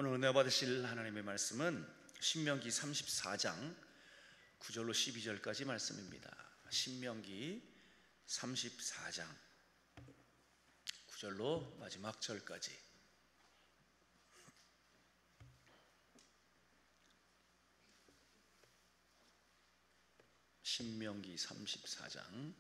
오늘 은혜 받으실 하나님의 말씀은 신명기 34장 9절로 12절까지 말씀입니다. 신명기 34장 9절로 마지막 절까지. 신명기 34장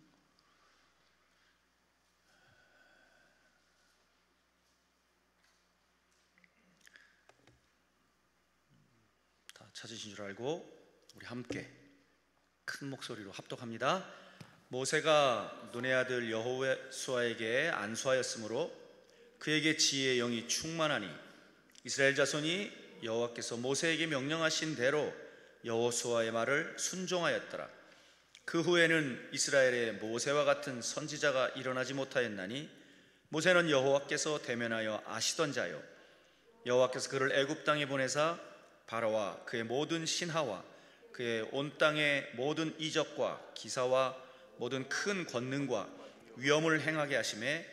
다 찾으신 줄 알고 우리 함께 큰 목소리로 합독합니다. 모세가 눈의 아들 여호수아에게 안수하였으므로 그에게 지혜의 영이 충만하니 이스라엘 자손이 여호와께서 모세에게 명령하신 대로 여호수아의 말을 순종하였더라. 그 후에는 이스라엘에 모세와 같은 선지자가 일어나지 못하였나니 모세는 여호와께서 대면하여 아시던 자요, 여호와께서 그를 애굽 땅에 보내사 바로와 그의 모든 신하와 그의 온 땅의 모든 이적과 기사와 모든 큰 권능과 위엄을 행하게 하심에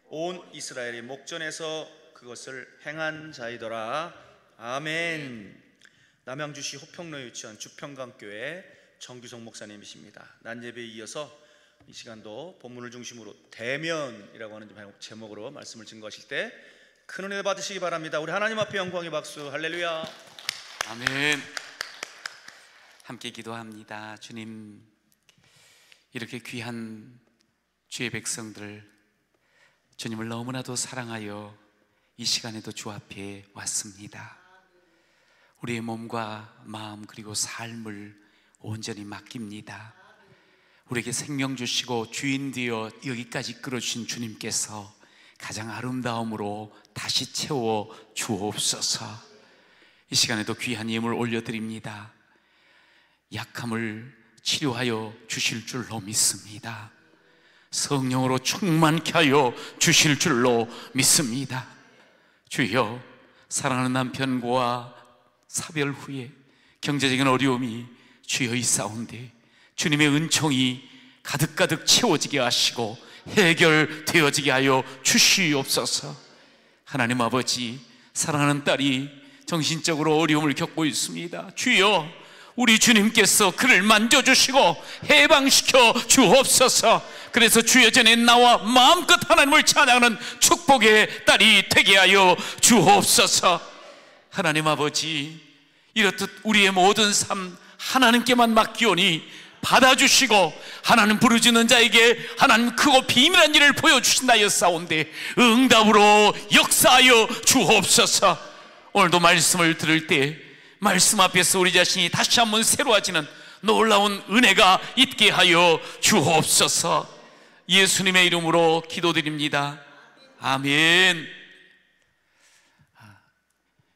온 이스라엘의 목전에서 그것을 행한 자이더라. 아멘. 남양주시 호평로에 위치한 주평강교회 정규성 목사님이십니다. 난예배에 이어서 이 시간도 본문을 중심으로 대면이라고 하는 제목으로 말씀을 증거하실 때 큰 은혜 받으시기 바랍니다. 우리 하나님 앞에 영광의 박수. 할렐루야. 아멘. 함께 기도합니다. 주님, 이렇게 귀한 주의 백성들, 주님을 너무나도 사랑하여 이 시간에도 주 앞에 왔습니다. 우리의 몸과 마음 그리고 삶을 온전히 맡깁니다. 우리에게 생명 주시고 주인 되어 여기까지 이끌어주신 주님께서 가장 아름다움으로 다시 채워 주옵소서. 이 시간에도 귀한 예물 올려드립니다. 약함을 치료하여 주실 줄로 믿습니다. 성령으로 충만케 하여 주실 줄로 믿습니다. 주여, 사랑하는 남편과 사별 후에 경제적인 어려움이 주여 있사온데 주님의 은총이 가득가득 채워지게 하시고 해결되어지게 하여 주시옵소서. 하나님 아버지, 사랑하는 딸이 정신적으로 어려움을 겪고 있습니다. 주여, 우리 주님께서 그를 만져주시고 해방시켜 주옵소서. 그래서 주여 전에 나와 마음껏 하나님을 찬양하는 축복의 딸이 되게 하여 주옵소서. 하나님 아버지, 이렇듯 우리의 모든 삶 하나님께만 맡기오니 받아주시고 하나님 부르짖는 자에게 하나님 크고 비밀한 일을 보여주신다였사온데 응답으로 역사하여 주옵소서. 오늘도 말씀을 들을 때 말씀 앞에서 우리 자신이 다시 한번 새로워지는 놀라운 은혜가 있게 하여 주옵소서. 예수님의 이름으로 기도드립니다. 아멘.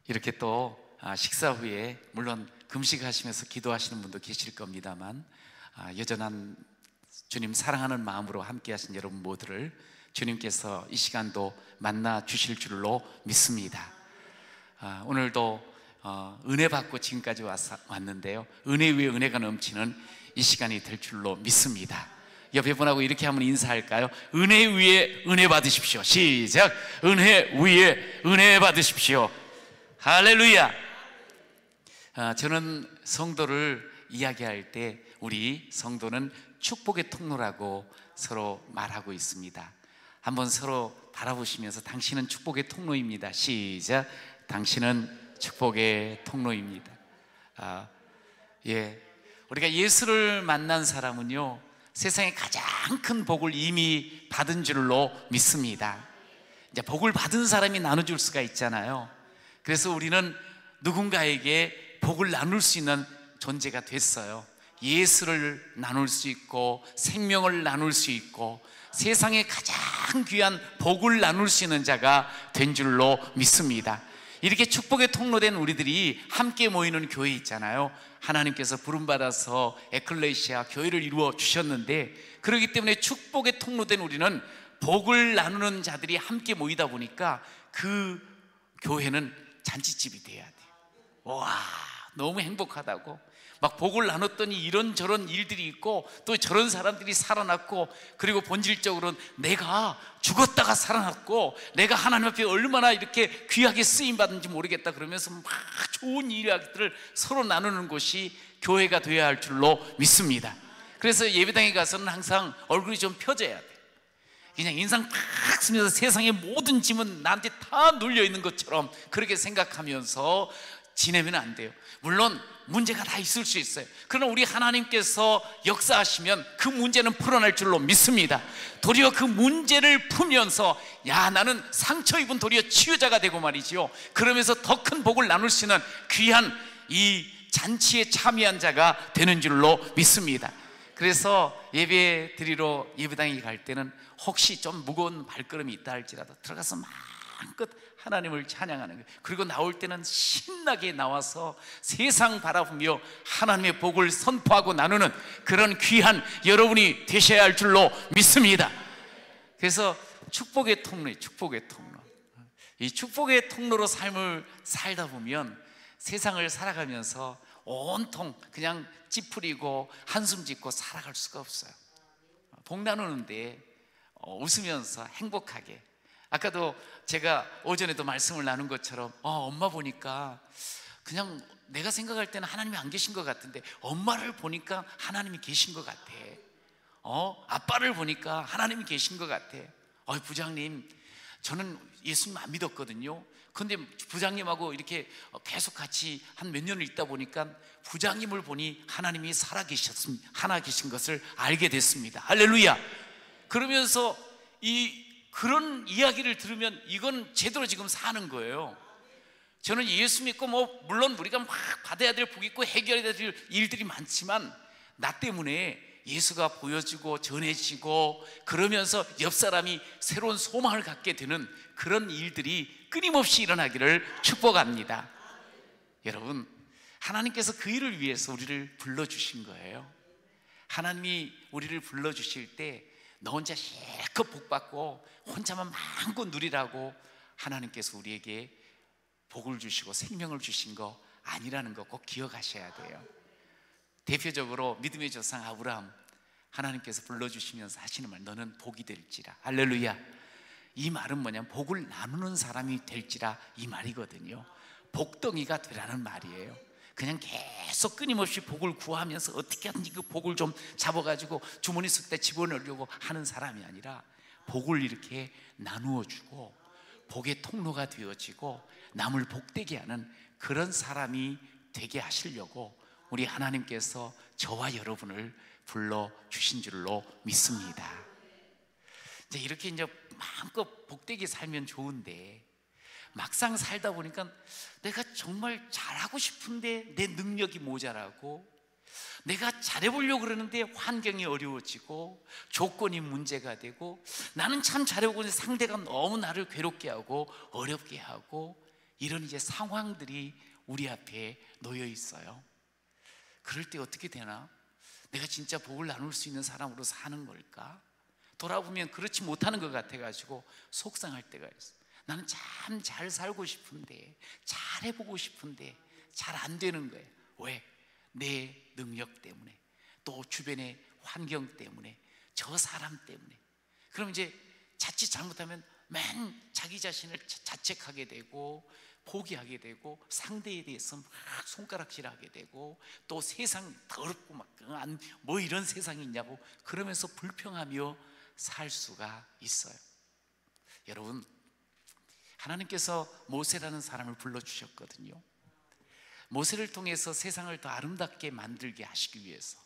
이렇게 또 식사 후에 물론 금식하시면서 기도하시는 분도 계실 겁니다만 여전한 주님 사랑하는 마음으로 함께 하신 여러분 모두를 주님께서 이 시간도 만나 주실 줄로 믿습니다. 오늘도 은혜 받고 지금까지 왔는데요, 은혜 위에 은혜가 넘치는 이 시간이 될 줄로 믿습니다. 옆에 분하고 이렇게 한번 인사할까요? 은혜 위에 은혜 받으십시오. 시작. 은혜 위에 은혜 받으십시오. 할렐루야. 저는 성도를 이야기할 때 우리 성도는 축복의 통로라고 서로 말하고 있습니다. 한번 서로 바라보시면서 당신은 축복의 통로입니다. 시작. 당신은 축복의 통로입니다. 우리가 예수를 만난 사람은요, 세상에 가장 큰 복을 이미 받은 줄로 믿습니다. 이제 복을 받은 사람이 나눠줄 수가 있잖아요. 그래서 우리는 누군가에게 복을 나눌 수 있는 존재가 됐어요. 예수를 나눌 수 있고 생명을 나눌 수 있고 세상에 가장 귀한 복을 나눌 수 있는 자가 된 줄로 믿습니다. 이렇게 축복의 통로된 우리들이 함께 모이는 교회 있잖아요. 하나님께서 부름받아서 에클레시아 교회를 이루어 주셨는데, 그렇기 때문에 축복의 통로된 우리는 복을 나누는 자들이 함께 모이다 보니까 그 교회는 잔치집이 돼야 돼요. 와, 너무 행복하다고, 막 복을 나눴더니 이런저런 일들이 있고 또 저런 사람들이 살아났고, 그리고 본질적으로는 내가 죽었다가 살아났고 내가 하나님 앞에 얼마나 이렇게 귀하게 쓰임받은지 모르겠다 그러면서 막 좋은 이야기들을 서로 나누는 곳이 교회가 되어야 할 줄로 믿습니다. 그래서 예배당에 가서는 항상 얼굴이 좀 펴져야 돼. 그냥 인상 팍 쓰면서 세상의 모든 짐은 나한테 다 눌려있는 것처럼 그렇게 생각하면서 지내면 안 돼요. 물론 문제가 다 있을 수 있어요. 그러나 우리 하나님께서 역사하시면 그 문제는 풀어날 줄로 믿습니다. 도리어 그 문제를 풀면서 야, 나는 상처 입은 도리어 치유자가 되고 말이지요, 그러면서 더 큰 복을 나눌 수 있는 귀한 이 잔치에 참여한 자가 되는 줄로 믿습니다. 그래서 예배 드리러 예배당에 갈 때는 혹시 좀 무거운 발걸음이 있다 할지라도 들어가서 마음껏 하나님을 찬양하는 거예요. 그리고 나올 때는 신나게 나와서 세상 바라보며 하나님의 복을 선포하고 나누는 그런 귀한 여러분이 되셔야 할 줄로 믿습니다. 그래서 축복의 통로예요. 축복의 통로. 이 축복의 통로로 삶을 살다 보면 세상을 살아가면서 온통 그냥 찌푸리고 한숨 짓고 살아갈 수가 없어요. 복 나누는데 웃으면서 행복하게. 아까도 제가 오전에도 말씀을 나눈 것처럼 엄마 보니까 그냥 내가 생각할 때는 하나님이 안 계신 것 같은데 엄마를 보니까 하나님이 계신 것 같아. 아빠를 보니까 하나님이 계신 것 같아. 부장님, 저는 예수님 안 믿었거든요. 근데 부장님하고 이렇게 계속 같이 한 몇 년을 있다 보니까 부장님을 보니 하나님이 하나 계신 것을 알게 됐습니다. 할렐루야. 그러면서 그런 이야기를 들으면 이건 제대로 지금 사는 거예요. 저는 예수 믿고 물론 우리가 막 받아야 될 복 있고 해결해야 될 일들이 많지만 나 때문에 예수가 보여지고 전해지고 그러면서 옆 사람이 새로운 소망을 갖게 되는 그런 일들이 끊임없이 일어나기를 축복합니다. 여러분, 하나님께서 그 일을 위해서 우리를 불러주신 거예요. 하나님이 우리를 불러주실 때 너 혼자 실컷 복받고 혼자만 마음껏 누리라고 하나님께서 우리에게 복을 주시고 생명을 주신 거 아니라는 거 꼭 기억하셔야 돼요. 대표적으로 믿음의 조상 아브라함, 하나님께서 불러주시면서 하시는 말, 너는 복이 될지라. 할렐루야. 이 말은 뭐냐면 복을 나누는 사람이 될지라, 이 말이거든요. 복덩이가 되라는 말이에요. 그냥 계속 끊임없이 복을 구하면서 어떻게 하든지 그 복을 좀 잡아가지고 주머니 속 때 집어넣으려고 하는 사람이 아니라 복을 이렇게 나누어 주고 복의 통로가 되어지고 남을 복되게 하는 그런 사람이 되게 하시려고 우리 하나님께서 저와 여러분을 불러주신 줄로 믿습니다. 이렇게 마음껏 복되게 살면 좋은데 막상 살다 보니까 내가 정말 잘하고 싶은데 내 능력이 모자라고, 내가 잘해보려고 그러는데 환경이 어려워지고 조건이 문제가 되고, 나는 참 잘해보고 있는데 상대가 너무 나를 괴롭게 하고 어렵게 하고, 이런 상황들이 우리 앞에 놓여 있어요. 그럴 때 어떻게 되나? 내가 진짜 복을 나눌 수 있는 사람으로 사는 걸까? 돌아보면 그렇지 못하는 것 같아가지고 속상할 때가 있어요. 나는 참 잘 살고 싶은데, 잘 해보고 싶은데 잘 안 되는 거예요. 왜? 내 능력 때문에, 또 주변의 환경 때문에, 저 사람 때문에. 그럼 자칫 잘못하면 맨 자기 자신을 자책하게 되고 포기하게 되고 상대에 대해서 막 손가락질하게 되고 또 세상 더럽고 뭐 이런 세상이 있냐고 그러면서 불평하며 살 수가 있어요. 여러분, 하나님께서 모세라는 사람을 불러주셨거든요. 모세를 통해서 세상을 더 아름답게 만들게 하시기 위해서,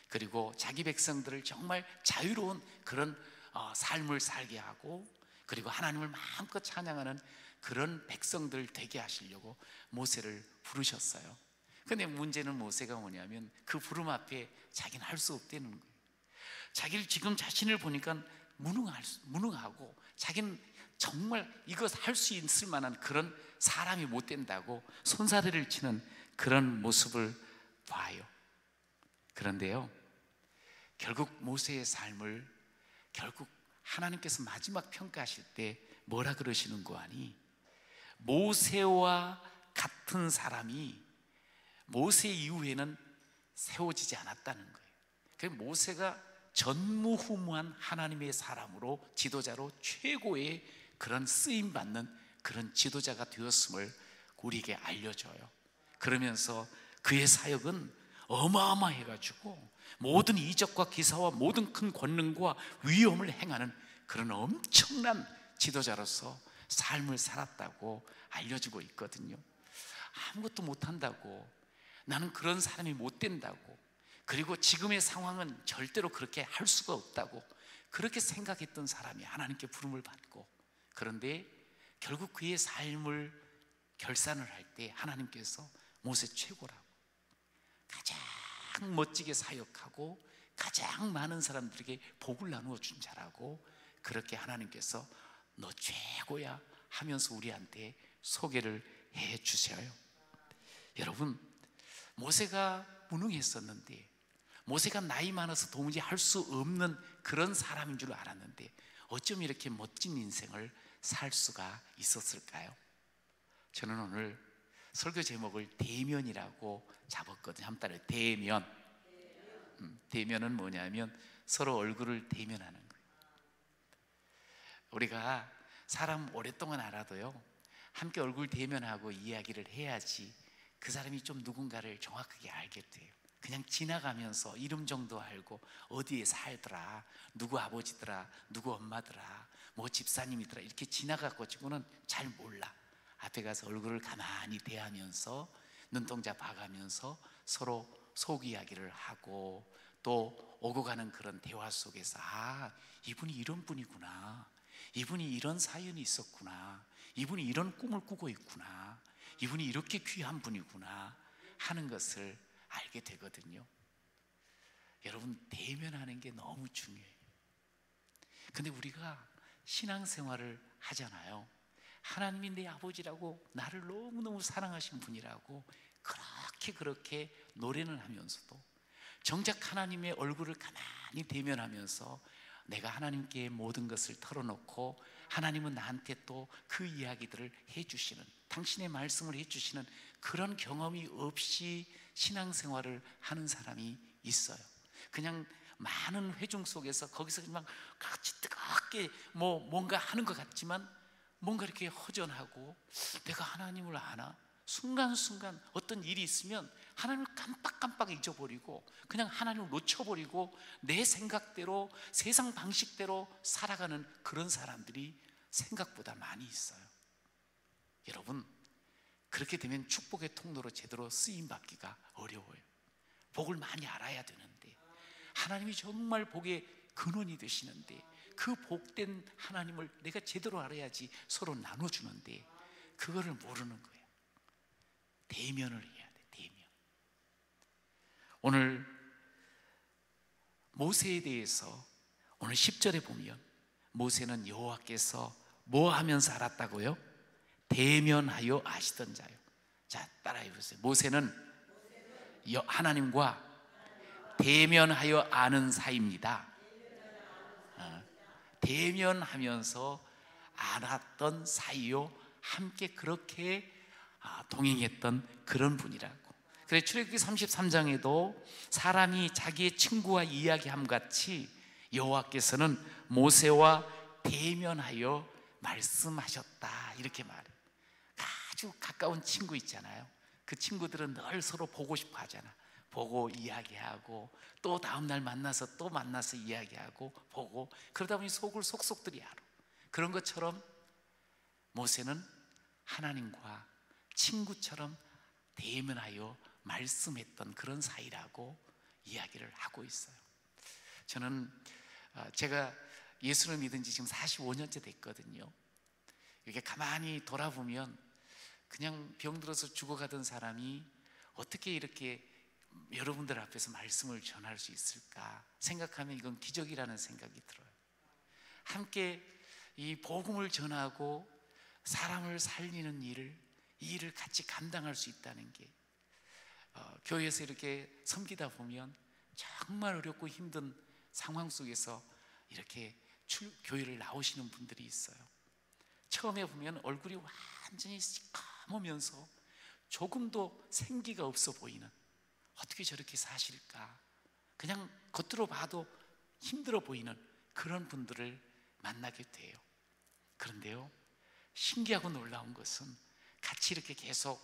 그리고 자기 백성들을 정말 자유로운 그런 삶을 살게 하고, 그리고 하나님을 마음껏 찬양하는 그런 백성들 되게 하시려고 모세를 부르셨어요. 근데 문제는 모세가 뭐냐면 그 부름 앞에 자기는 할 수 없다는 거예요. 자기를 지금 자신을 보니까 무능하고 자기는 정말 이것 할 수 있을 만한 그런 사람이 못 된다고 손사래를 치는 그런 모습을 봐요. 그런데요, 결국 모세의 삶을 결국 하나님께서 마지막 평가하실 때 뭐라 그러시는 거 아니? 모세와 같은 사람이 모세 이후에는 세워지지 않았다는 거예요. 그 모세가 전무후무한 하나님의 사람으로, 지도자로 최고의 그런 쓰임받는 그런 지도자가 되었음을 우리에게 알려줘요. 그러면서 그의 사역은 어마어마해가지고 모든 이적과 기사와 모든 큰 권능과 위엄을 행하는 그런 엄청난 지도자로서 삶을 살았다고 알려지고 있거든요. 아무것도 못한다고, 나는 그런 사람이 못 된다고, 그리고 지금의 상황은 절대로 그렇게 할 수가 없다고 그렇게 생각했던 사람이 하나님께 부름을 받고, 그런데 결국 그의 삶을 결산을 할 때 하나님께서 모세 최고라고, 가장 멋지게 사역하고 가장 많은 사람들에게 복을 나누어 준 자라고 그렇게 하나님께서 너 최고야 하면서 우리한테 소개를 해 주셔요. 여러분, 모세가 무능했었는데, 모세가 나이 많아서 도무지 할 수 없는 그런 사람인 줄 알았는데 어쩜 이렇게 멋진 인생을 살 수가 있었을까요? 저는 오늘 설교 제목을 대면이라고 잡았거든요. 한번 따라해요. 대면. 대면은 뭐냐면 서로 얼굴을 대면하는 거예요. 우리가 사람 오랫동안 알아도요, 함께 얼굴 대면하고 이야기를 해야지 그 사람이 좀 누군가를 정확하게 알게 돼요. 그냥 지나가면서 이름 정도 알고 어디에 살더라, 누구 아버지더라, 누구 엄마더라, 뭐 집사님이더라 이렇게 지나가가지고는 잘 몰라. 앞에 가서 얼굴을 가만히 대하면서 눈동자 봐가면서 서로 속 이야기를 하고, 또 오고 가는 그런 대화 속에서 아, 이분이 이런 분이구나, 이분이 이런 사연이 있었구나, 이분이 이런 꿈을 꾸고 있구나, 이분이 이렇게 귀한 분이구나 하는 것을 알게 되거든요. 여러분, 대면하는 게 너무 중요해요. 근데 우리가 신앙생활을 하잖아요. 하나님이 내 아버지라고, 나를 너무너무 사랑하신 분이라고 그렇게 노래는 하면서도 정작 하나님의 얼굴을 가만히 대면하면서 내가 하나님께 모든 것을 털어놓고 하나님은 나한테 또 그 이야기들을 해주시는, 당신의 말씀을 해주시는 그런 경험이 없이 신앙생활을 하는 사람이 있어요. 그냥 많은 회중 속에서 거기서 막 같이 뜨겁게 뭔가 하는 것 같지만 뭔가 이렇게 허전하고, 내가 하나님을 아나? 순간순간 어떤 일이 있으면 하나님을 깜빡깜빡 잊어버리고 그냥 하나님을 놓쳐버리고 내 생각대로, 세상 방식대로 살아가는 그런 사람들이 생각보다 많이 있어요. 여러분, 그렇게 되면 축복의 통로로 제대로 쓰임받기가 어려워요. 복을 많이 알아야 되는데, 하나님이 정말 복의 근원이 되시는데 그 복된 하나님을 내가 제대로 알아야지 서로 나눠주는데 그거를 모르는 거예요. 대면을 해야 돼, 대면. 오늘 모세에 대해서 오늘 10절에 보면 모세는 여호와께서 뭐 하면서 알았다고요? 대면하여 아시던 자요. 자, 따라해 보세요. 모세는 하나님과 대면하여 아는 사이입니다. 대면하면서 알았던 사이요, 함께 그렇게 동행했던 그런 분이라고. 그래, 출애굽기 33장에도 사람이 자기의 친구와 이야기함 같이 여호와께서는 모세와 대면하여 말씀하셨다, 이렇게 말해요. 아주 가까운 친구 있잖아요. 그 친구들은 늘 서로 보고 싶어 하잖아. 보고 이야기하고 또 다음날 만나서 또 만나서 이야기하고 보고, 그러다 보니 속을 속속들이 알아. 그런 것처럼 모세는 하나님과 친구처럼 대면하여 말씀했던 그런 사이라고 이야기를 하고 있어요. 저는 제가 예수를 믿은 지 지금 45년째 됐거든요. 이렇게 가만히 돌아보면 그냥 병들어서 죽어가던 사람이 어떻게 이렇게 여러분들 앞에서 말씀을 전할 수 있을까 생각하면 이건 기적이라는 생각이 들어요. 함께 이 복음을 전하고 사람을 살리는 이 일을 같이 감당할 수 있다는 게, 교회에서 이렇게 섬기다 보면 정말 어렵고 힘든 상황 속에서 이렇게 교회를 나오시는 분들이 있어요. 처음에 보면 얼굴이 완전히 시커매면서 조금도 생기가 없어 보이는, 어떻게 저렇게 사실까, 그냥 겉으로 봐도 힘들어 보이는 그런 분들을 만나게 돼요. 그런데요, 신기하고 놀라운 것은 같이 이렇게 계속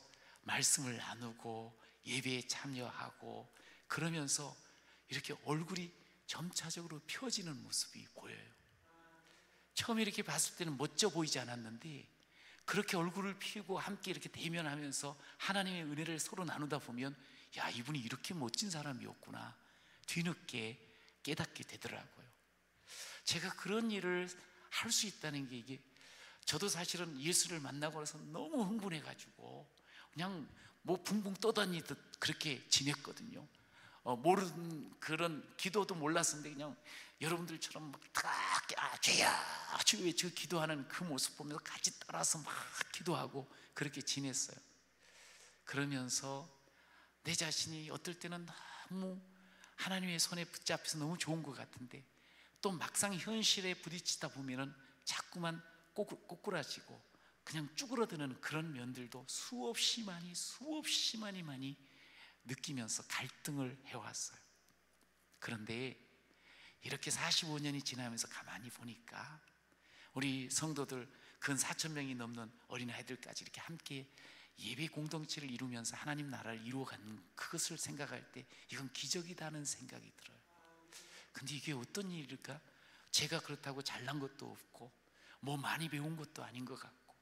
말씀을 나누고 예배에 참여하고 그러면서 이렇게 얼굴이 점차적으로 펴지는 모습이 보여요. 처음에 이렇게 봤을 때는 멋져 보이지 않았는데 그렇게 얼굴을 피우고 함께 이렇게 대면하면서 하나님의 은혜를 서로 나누다 보면, 야, 이분이 이렇게 멋진 사람이었구나, 뒤늦게 깨닫게 되더라고요. 제가 그런 일을 할 수 있다는 게, 이게 저도 사실은 예수를 만나고 나서 너무 흥분해가지고 그냥 뭐 붕붕 떠다니듯 그렇게 지냈거든요. 모르는 그런 기도도 몰랐었는데 그냥 여러분들처럼 막 주야 주여 저 기도하는 그 모습 보면서 같이 따라서 막 기도하고 그렇게 지냈어요. 그러면서 내 자신이 어떨 때는 너무 하나님의 손에 붙잡혀서 너무 좋은 것 같은데, 또 막상 현실에 부딪히다 보면은 자꾸만 꼬꾸라지고 그냥 쭈그러드는 그런 면들도 수없이 많이 느끼면서 갈등을 해왔어요. 그런데 이렇게 45년이 지나면서 가만히 보니까 우리 성도들 근 4,000명이 넘는 어린아이들까지 이렇게 함께 예배 공동체를 이루면서 하나님 나라를 이루어가는 그것을 생각할 때 이건 기적이다는 생각이 들어요. 근데 이게 어떤 일일까? 제가 그렇다고 잘난 것도 없고 뭐 많이 배운 것도 아닌 것 같고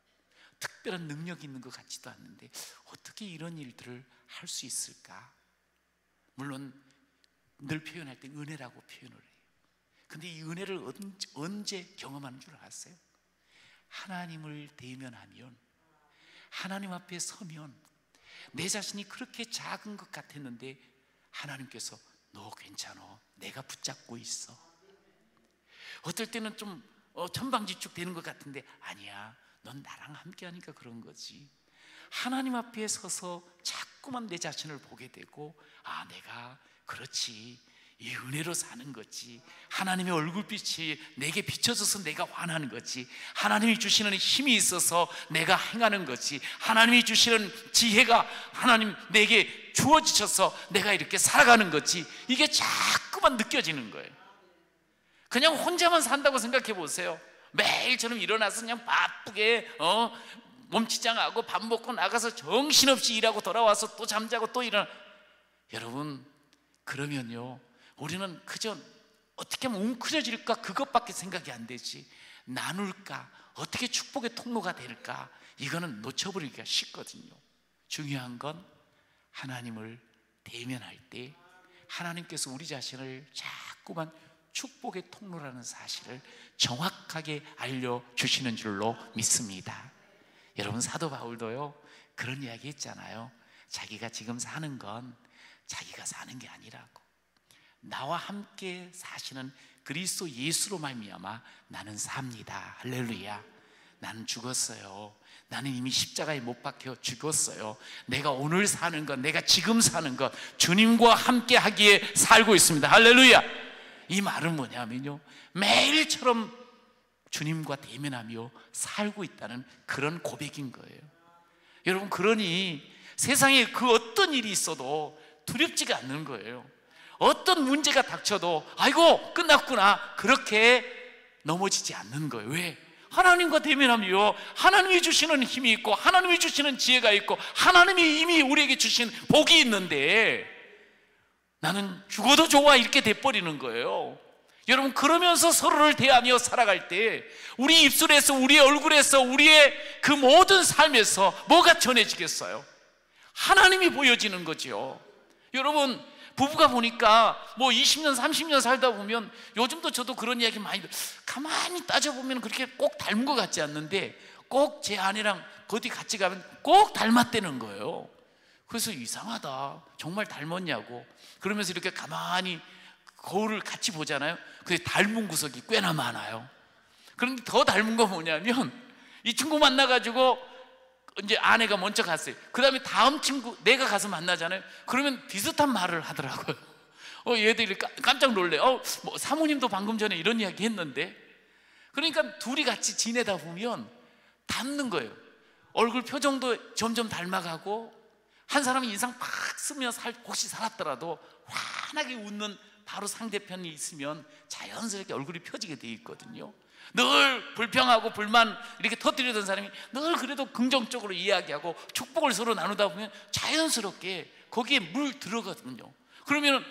특별한 능력이 있는 것 같지도 않는데 어떻게 이런 일들을 할 수 있을까? 물론 늘 표현할 때 은혜라고 표현을 해요. 근데 이 은혜를 언제 경험하는 줄 아세요? 하나님을 대면하면, 하나님 앞에 서면 내 자신이 그렇게 작은 것 같았는데 하나님께서 너 괜찮아, 내가 붙잡고 있어. 어떨 때는 좀 천방지축 되는 것 같은데 아니야, 넌 나랑 함께 하니까 그런 거지. 하나님 앞에 서서 자꾸만 내 자신을 보게 되고, 아, 내가 그렇지, 이 은혜로 사는 거지. 하나님의 얼굴빛이 내게 비춰져서 내가 환하는 거지. 하나님이 주시는 힘이 있어서 내가 행하는 거지. 하나님이 주시는 지혜가 하나님 내게 주어지셔서 내가 이렇게 살아가는 거지. 이게 자꾸만 느껴지는 거예요. 그냥 혼자만 산다고 생각해 보세요. 매일처럼 일어나서 그냥 바쁘게 몸치장하고 밥 먹고 나가서 정신없이 일하고 돌아와서 또 잠자고 또 일어나. 여러분, 그러면요, 우리는 그저 어떻게 하면 웅크려질까 그것밖에 생각이 안 되지, 나눌까, 어떻게 축복의 통로가 될까, 이거는 놓쳐버리기가 쉽거든요. 중요한 건 하나님을 대면할 때 하나님께서 우리 자신을 자꾸만 축복의 통로라는 사실을 정확하게 알려주시는 줄로 믿습니다. 여러분, 사도 바울도요 그런 이야기 했잖아요. 자기가 지금 사는 건 자기가 사는 게 아니라고, 나와 함께 사시는 그리스도 예수로 말미암아 나는 삽니다. 할렐루야. 나는 죽었어요. 나는 이미 십자가에 못 박혀 죽었어요. 내가 오늘 사는 것, 내가 지금 사는 것, 주님과 함께 하기에 살고 있습니다. 할렐루야. 이 말은 뭐냐면요, 매일처럼 주님과 대면하며 살고 있다는 그런 고백인 거예요. 여러분, 그러니 세상에 그 어떤 일이 있어도 두렵지가 않는 거예요. 어떤 문제가 닥쳐도 아이고 끝났구나, 그렇게 넘어지지 않는 거예요. 왜? 하나님과 대면하며 하나님이 주시는 힘이 있고 하나님이 주시는 지혜가 있고 하나님이 이미 우리에게 주신 복이 있는데 나는 죽어도 좋아, 이렇게 돼버리는 거예요. 여러분, 그러면서 서로를 대하며 살아갈 때 우리 입술에서, 우리의 얼굴에서, 우리의 그 모든 삶에서 뭐가 전해지겠어요? 하나님이 보여지는 거죠. 여러분, 부부가 보니까 뭐 20년 30년 살다 보면, 요즘도 저도 그런 이야기 많이 가만히 따져보면 그렇게 꼭 닮은 것 같지 않는데 꼭 제 아내랑 어디 같이 가면 꼭 닮았다는 거예요. 그래서 이상하다, 정말 닮았냐고. 그러면서 이렇게 가만히 거울을 같이 보잖아요. 근데 닮은 구석이 꽤나 많아요. 그런데 더 닮은 거 뭐냐면, 이 친구 만나가지고 이제 아내가 먼저 갔어요. 그 다음에 다음 친구 내가 가서 만나잖아요. 그러면 비슷한 말을 하더라고요. 얘들이 깜짝 놀래. 뭐 사모님도 방금 전에 이런 이야기 했는데. 그러니까 둘이 같이 지내다 보면 닮는 거예요. 얼굴 표정도 점점 닮아가고 한 사람이 인상 팍 쓰며 혹시 살았더라도 환하게 웃는 바로 상대편이 있으면 자연스럽게 얼굴이 펴지게 돼 있거든요. 늘 불평하고 불만 이렇게 터뜨리던 사람이 늘 그래도 긍정적으로 이야기하고 축복을 서로 나누다 보면 자연스럽게 거기에 물 들어가거든요. 그러면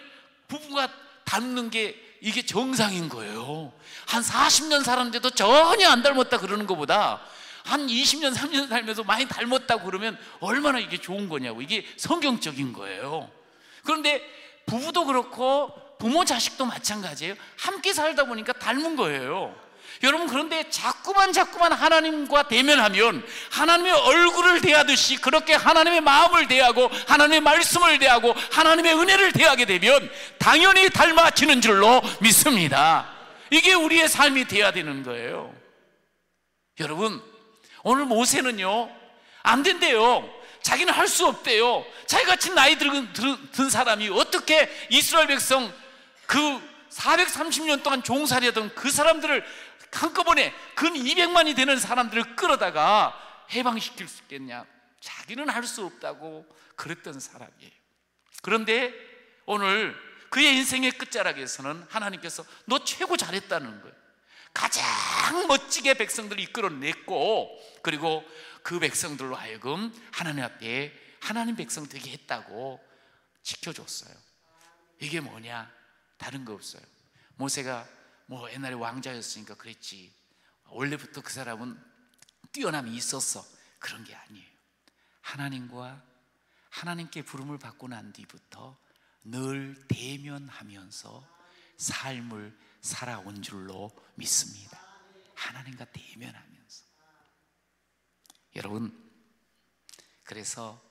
부부가 닮는 게 이게 정상인 거예요. 한 40년 살았는데도 전혀 안 닮았다 그러는 것보다 한 20년 30년 살면서 많이 닮았다고 그러면 얼마나 이게 좋은 거냐고. 이게 성경적인 거예요. 그런데 부부도 그렇고 부모 자식도 마찬가지예요. 함께 살다 보니까 닮은 거예요. 여러분, 그런데 자꾸만 하나님과 대면하면 하나님의 얼굴을 대하듯이 그렇게 하나님의 마음을 대하고 하나님의 말씀을 대하고 하나님의 은혜를 대하게 되면 당연히 닮아지는 줄로 믿습니다. 이게 우리의 삶이 돼야 되는 거예요. 여러분, 오늘 모세는요 안 된대요. 자기는 할 수 없대요. 자기같이 나이 든 사람이 어떻게 이스라엘 백성 그 430년 동안 종살이하던 그 사람들을 한꺼번에 근 200만이 되는 사람들을 끌어다가 해방시킬 수 있겠냐. 자기는 할 수 없다고 그랬던 사람이에요. 그런데 오늘 그의 인생의 끝자락에서는 하나님께서 너 최고 잘했다는 거예요. 가장 멋지게 백성들을 이끌어냈고, 그리고 그 백성들로 하여금 하나님 앞에 하나님 백성 되게 했다고 지켜줬어요. 이게 뭐냐? 다른 거 없어요. 모세가 뭐 옛날에 왕자였으니까 그랬지, 원래부터 그 사람은 뛰어남이 있었어, 그런 게 아니에요. 하나님께 부름을 받고 난 뒤부터 늘 대면하면서 삶을 살아온 줄로 믿습니다. 하나님과 대면하면서. 여러분, 그래서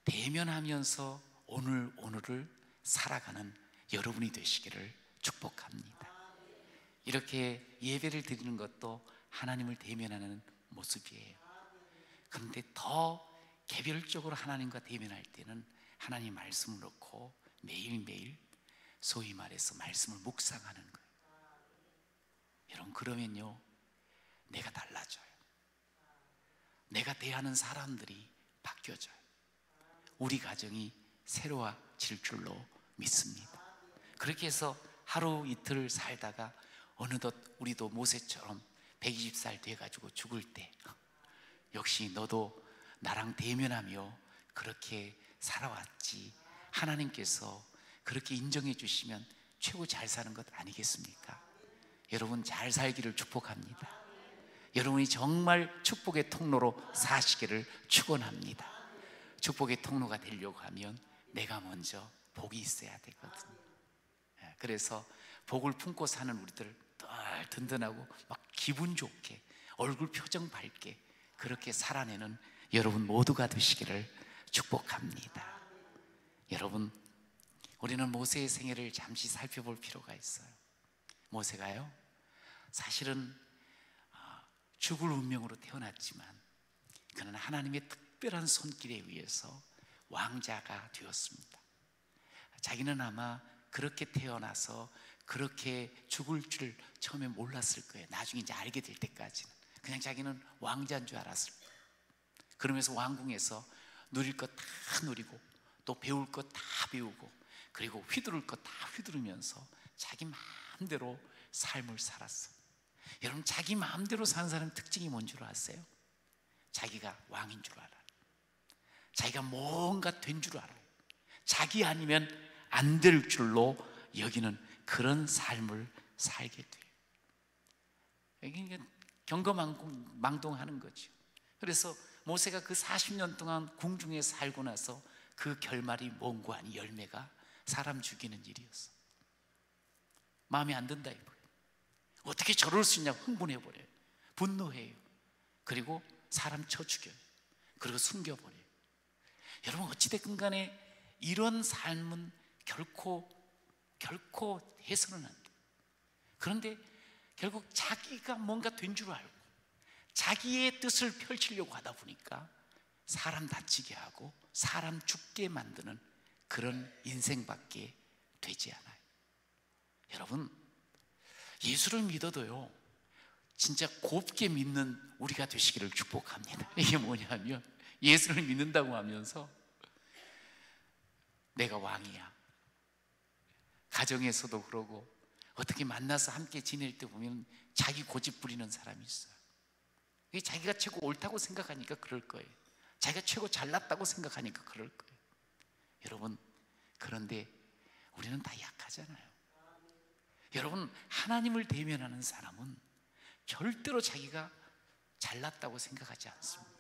대면하면서 오늘을 살아가는 여러분이 되시기를 축복합니다. 이렇게 예배를 드리는 것도 하나님을 대면하는 모습이에요. 그런데 더 개별적으로 하나님과 대면할 때는 하나님 말씀을 놓고 매일매일 소위 말해서 말씀을 묵상하는 거예요. 여러분, 그러면요 내가 달라져요. 내가 대하는 사람들이 바뀌어져요. 우리 가정이 새로워질 줄로 믿습니다. 그렇게 해서 하루 이틀 살다가 어느덧 우리도 모세처럼 120살 돼가지고 죽을 때 역시 너도 나랑 대면하며 그렇게 살아왔지, 하나님께서 그렇게 인정해 주시면 최고 잘 사는 것 아니겠습니까? 여러분, 잘 살기를 축복합니다. 여러분이 정말 축복의 통로로 사시기를 축원합니다. 축복의 통로가 되려고 하면 내가 먼저 복이 있어야 되거든요. 그래서 복을 품고 사는 우리들 늘 든든하고 막 기분 좋게 얼굴 표정 밝게 그렇게 살아내는 여러분 모두가 되시기를 축복합니다. 여러분, 우리는 모세의 생애를 잠시 살펴볼 필요가 있어요. 모세가요 사실은 죽을 운명으로 태어났지만 그는 하나님의 특별한 손길에 의해서 왕자가 되었습니다. 자기는 아마 그렇게 태어나서 그렇게 죽을 줄 처음에 몰랐을 거예요. 나중에 이제 알게 될 때까지는 그냥 자기는 왕자인 줄 알았을 거예요. 그러면서 왕궁에서 누릴 것 다 누리고 또 배울 것 다 배우고 그리고 휘두를 것 다 휘두르면서 자기 마음대로 삶을 살았어. 여러분, 자기 마음대로 사는 사람의 특징이 뭔 줄 아세요? 자기가 왕인 줄 알아요. 자기가 뭔가 된 줄 알아요. 자기 아니면 안 될 줄로 여기는 그런 삶을 살게 돼요. 이게 경거망동하는 거죠. 그래서 모세가 그 40년 동안 궁중에 살고 나서 그 결말이 뭔고 하니 열매가 사람 죽이는 일이었어. 마음에 안 든다 이거예요. 어떻게 저럴 수 있냐고 흥분해버려요. 분노해요. 그리고 사람 쳐 죽여요. 그리고 숨겨버려요. 여러분, 어찌됐든 간에 이런 삶은 결코 해서는 안 돼요. 그런데 결국 자기가 뭔가 된 줄 알고 자기의 뜻을 펼치려고 하다 보니까 사람 다치게 하고 사람 죽게 만드는 그런 인생밖에 되지 않아요. 여러분, 예수를 믿어도요 진짜 곱게 믿는 우리가 되시기를 축복합니다. 이게 뭐냐면 예수를 믿는다고 하면서 내가 왕이야. 가정에서도 그러고 어떻게 만나서 함께 지낼 때 보면 자기 고집 부리는 사람이 있어요. 이게 자기가 최고 옳다고 생각하니까 그럴 거예요. 자기가 최고 잘났다고 생각하니까 그럴 거예요. 여러분, 그런데 우리는 다 약하잖아요. 여러분, 하나님을 대면하는 사람은 절대로 자기가 잘났다고 생각하지 않습니다.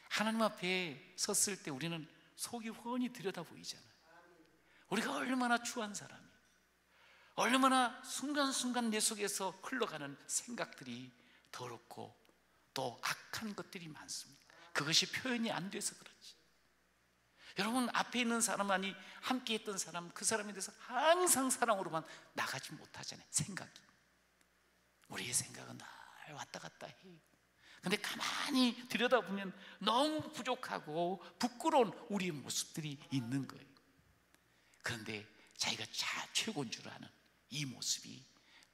하나님 앞에 섰을 때 우리는 속이 훤히 들여다 보이잖아요. 우리가 얼마나 추한 사람이에요. 얼마나 순간순간 내 속에서 흘러가는 생각들이 더럽고 또 악한 것들이 많습니다. 그것이 표현이 안 돼서 그렇지. 여러분, 앞에 있는 사람 아니 함께 했던 사람, 그 사람에 대해서 항상 사랑으로만 나가지 못하잖아요. 생각이, 우리의 생각은 늘 왔다 갔다 해요. 근데 가만히 들여다보면 너무 부족하고 부끄러운 우리의 모습들이 있는 거예요. 그런데 자기가 최고인 줄 아는 이 모습이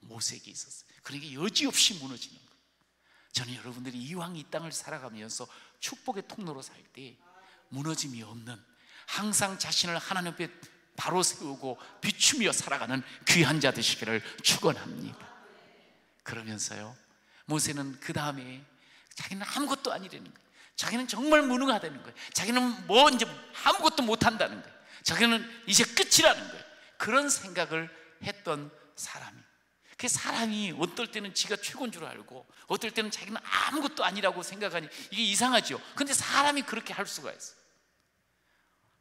모세에게 있었어요. 그러니까 여지없이 무너지는 거예요. 저는 여러분들이 이왕 이 땅을 살아가면서 축복의 통로로 살 때 무너짐이 없는, 항상 자신을 하나님 앞에 바로 세우고 비추며 살아가는 귀한 자 되시기를 축원합니다. 그러면서요, 모세는 그 다음에 자기는 아무것도 아니라는 거예요. 자기는 정말 무능하다는 거예요. 자기는 뭐 이제 아무것도 못한다는 거예요. 자기는 이제 끝이라는 거예요. 그런 생각을 했던 사람이, 그 사람이 어떨 때는 지가 최고인 줄 알고 어떨 때는 자기는 아무것도 아니라고 생각하니 이게 이상하죠. 근데 사람이 그렇게 할 수가 있어요.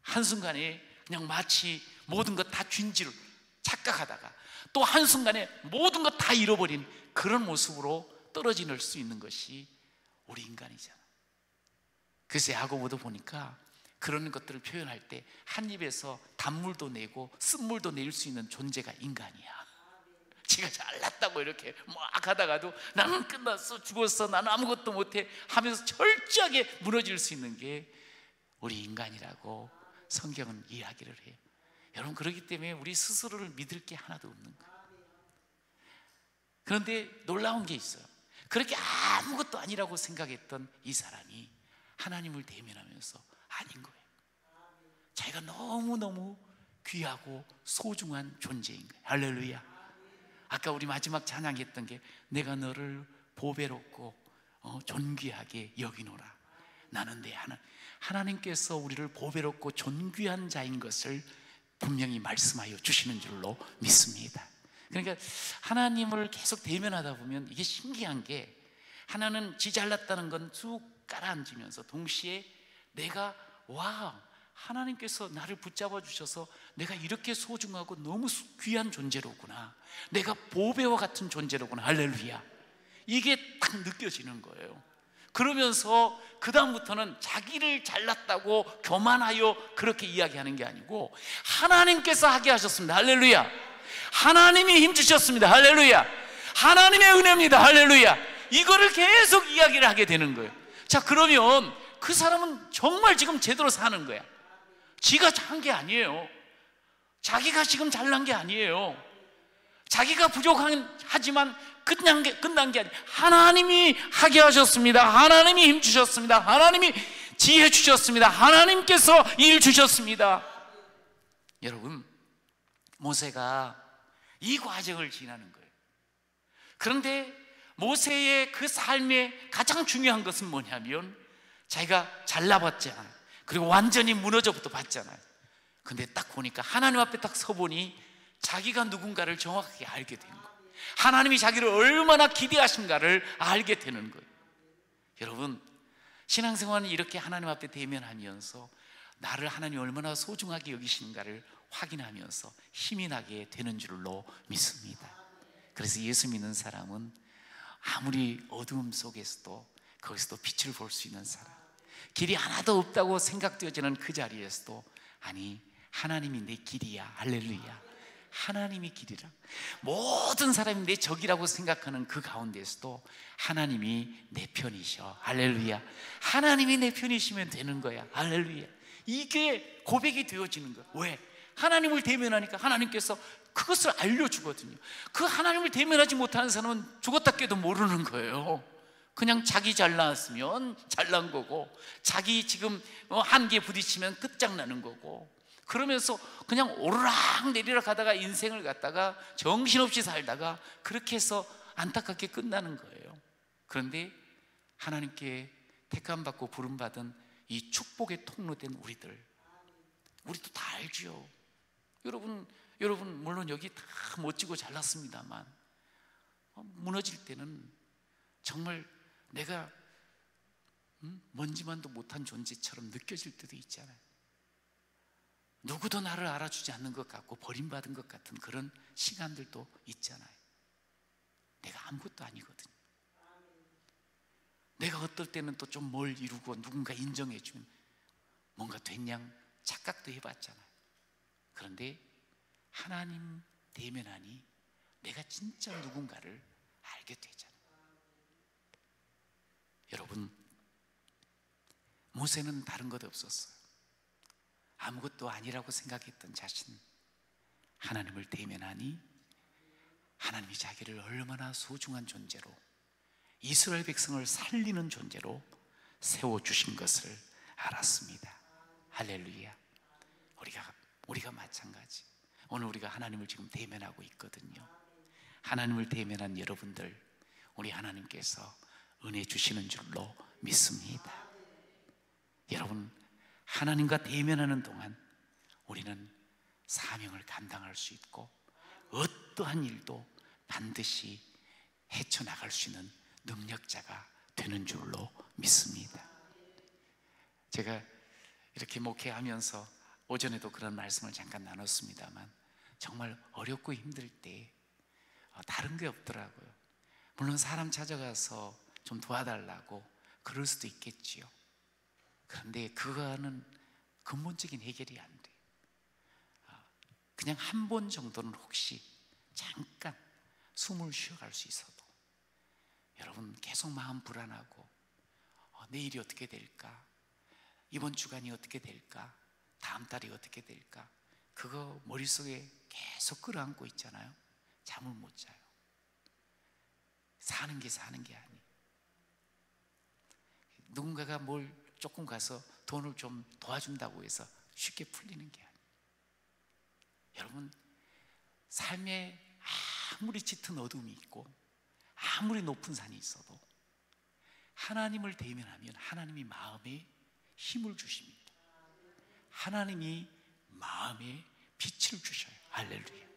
한순간에 그냥 마치 모든 것 다 쥔 줄 착각하다가 또 한순간에 모든 것 다 잃어버린 그런 모습으로 떨어질 수 있는 것이 우리 인간이잖아. 그래서 야고보도 보니까 그런 것들을 표현할 때 한 입에서 단물도 내고 쓴물도 낼 수 있는 존재가 인간이야. 지가 잘났다고 이렇게 막 하다가도 나는 끝났어, 죽었어, 나는 아무것도 못해 하면서 철저하게 무너질 수 있는 게 우리 인간이라고 성경은 이야기를 해요. 여러분, 그렇기 때문에 우리 스스로를 믿을 게 하나도 없는 거예요. 그런데 놀라운 게 있어요. 그렇게 아무것도 아니라고 생각했던 이 사람이 하나님을 대면하면서 아닌 거예요. 자기가 너무너무 귀하고 소중한 존재인 거예요. 할렐루야. 아까 우리 마지막 찬양했던 게 내가 너를 보배롭고 존귀하게 여기노라. 나는 내 하나님께서 우리를 보배롭고 존귀한 자인 것을 분명히 말씀하여 주시는 줄로 믿습니다. 그러니까 하나님을 계속 대면하다 보면 이게 신기한 게, 하나는 지 잘났다는 건 쭉 깔아앉으면서 동시에 내가 하나님께서 나를 붙잡아 주셔서 내가 이렇게 소중하고 너무 귀한 존재로구나, 내가 보배와 같은 존재로구나, 할렐루야, 이게 딱 느껴지는 거예요. 그러면서 그 다음부터는 자기를 잘났다고 교만하여 그렇게 이야기하는 게 아니고 하나님께서 하게 하셨습니다, 할렐루야. 하나님이 힘주셨습니다, 할렐루야. 하나님의 은혜입니다, 할렐루야. 이거를 계속 이야기를 하게 되는 거예요. 자, 그러면 그 사람은 정말 지금 제대로 사는 거야. 지가 한 게 아니에요. 자기가 지금 잘난 게 아니에요. 자기가 부족하지만 끝난 게 아니에요. 하나님이 하게 하셨습니다. 하나님이 힘 주셨습니다. 하나님이 지혜 주셨습니다. 하나님께서 일 주셨습니다. 여러분, 모세가 이 과정을 지나는 거예요. 그런데 모세의 그 삶의 가장 중요한 것은 뭐냐면, 자기가 잘나봤잖아요. 그리고 완전히 무너져부터 봤잖아요. 근데 딱 보니까 하나님 앞에 딱 서보니 자기가 누군가를 정확하게 알게 된 거예요. 하나님이 자기를 얼마나 기대하신가를 알게 되는 거예요. 여러분, 신앙생활은 이렇게 하나님 앞에 대면하면서 나를 하나님이 얼마나 소중하게 여기시는가를 확인하면서 힘이 나게 되는 줄로 믿습니다. 그래서 예수 믿는 사람은 아무리 어두움 속에서도 거기서도 빛을 볼 수 있는 사람, 길이 하나도 없다고 생각되어지는 그 자리에서도 아니, 하나님이 내 길이야, 할렐루야, 하나님이 길이라. 모든 사람이 내 적이라고 생각하는 그 가운데서도 하나님이 내 편이셔, 할렐루야. 하나님이 내 편이시면 되는 거야, 할렐루야. 이게 고백이 되어지는 거야. 왜? 하나님을 대면하니까 하나님께서 그것을 알려주거든요. 그 하나님을 대면하지 못하는 사람은 죽었다 깨도 모르는 거예요. 그냥 자기 잘났으면 잘난 거고, 자기 지금 한계에 부딪히면 끝장나는 거고, 그러면서 그냥 오르락 내리락 하다가 인생을 갖다가 정신없이 살다가 그렇게 해서 안타깝게 끝나는 거예요. 그런데 하나님께 택함받고 부름받은 이 축복의 통로된 우리도 다 알죠. 여러분 물론 여기 다 멋지고 잘났습니다만 무너질 때는 정말 내가 먼지만도 못한 존재처럼 느껴질 때도 있잖아요. 누구도 나를 알아주지 않는 것 같고 버림받은 것 같은 그런 시간들도 있잖아요. 내가 아무것도 아니거든요. 내가 어떨 때는 또 좀 뭘 이루고 누군가 인정해 주면 뭔가 된 양 착각도 해봤잖아요. 그런데 하나님 대면하니 내가 진짜 누군가를 알게 되잖아요. 여러분, 모세는 다른 것 없었어요. 아무것도 아니라고 생각했던 자신, 하나님을 대면하니 하나님이 자기를 얼마나 소중한 존재로, 이스라엘 백성을 살리는 존재로 세워주신 것을 알았습니다. 할렐루야. 우리가 마찬가지. 오늘 우리가 하나님을 지금 대면하고 있거든요. 하나님을 대면한 여러분들, 우리 하나님께서 은혜 주시는 줄로 믿습니다. 여러분, 하나님과 대면하는 동안 우리는 사명을 감당할 수 있고 어떠한 일도 반드시 헤쳐나갈 수 있는 능력자가 되는 줄로 믿습니다. 제가 이렇게 목회하면서 오전에도 그런 말씀을 잠깐 나눴습니다만 정말 어렵고 힘들 때 다른 게 없더라고요. 물론 사람 찾아가서 좀 도와달라고 그럴 수도 있겠지요. 그런데 그거는 근본적인 해결이 안 돼요. 그냥 한 번 정도는 혹시 잠깐 숨을 쉬어갈 수 있어도, 여러분 계속 마음 불안하고 내일이 어떻게 될까, 이번 주간이 어떻게 될까, 다음 달이 어떻게 될까, 그거 머릿속에 계속 끌어안고 있잖아요. 잠을 못 자요. 사는 게 아니에요. 누군가가 뭘 조금 가서 돈을 좀 도와준다고 해서 쉽게 풀리는 게 아니에요. 여러분, 삶에 아무리 짙은 어둠이 있고 아무리 높은 산이 있어도 하나님을 대면하면 하나님이 마음에 힘을 주십니다. 하나님이 마음에 빛을 주셔요. 할렐루야.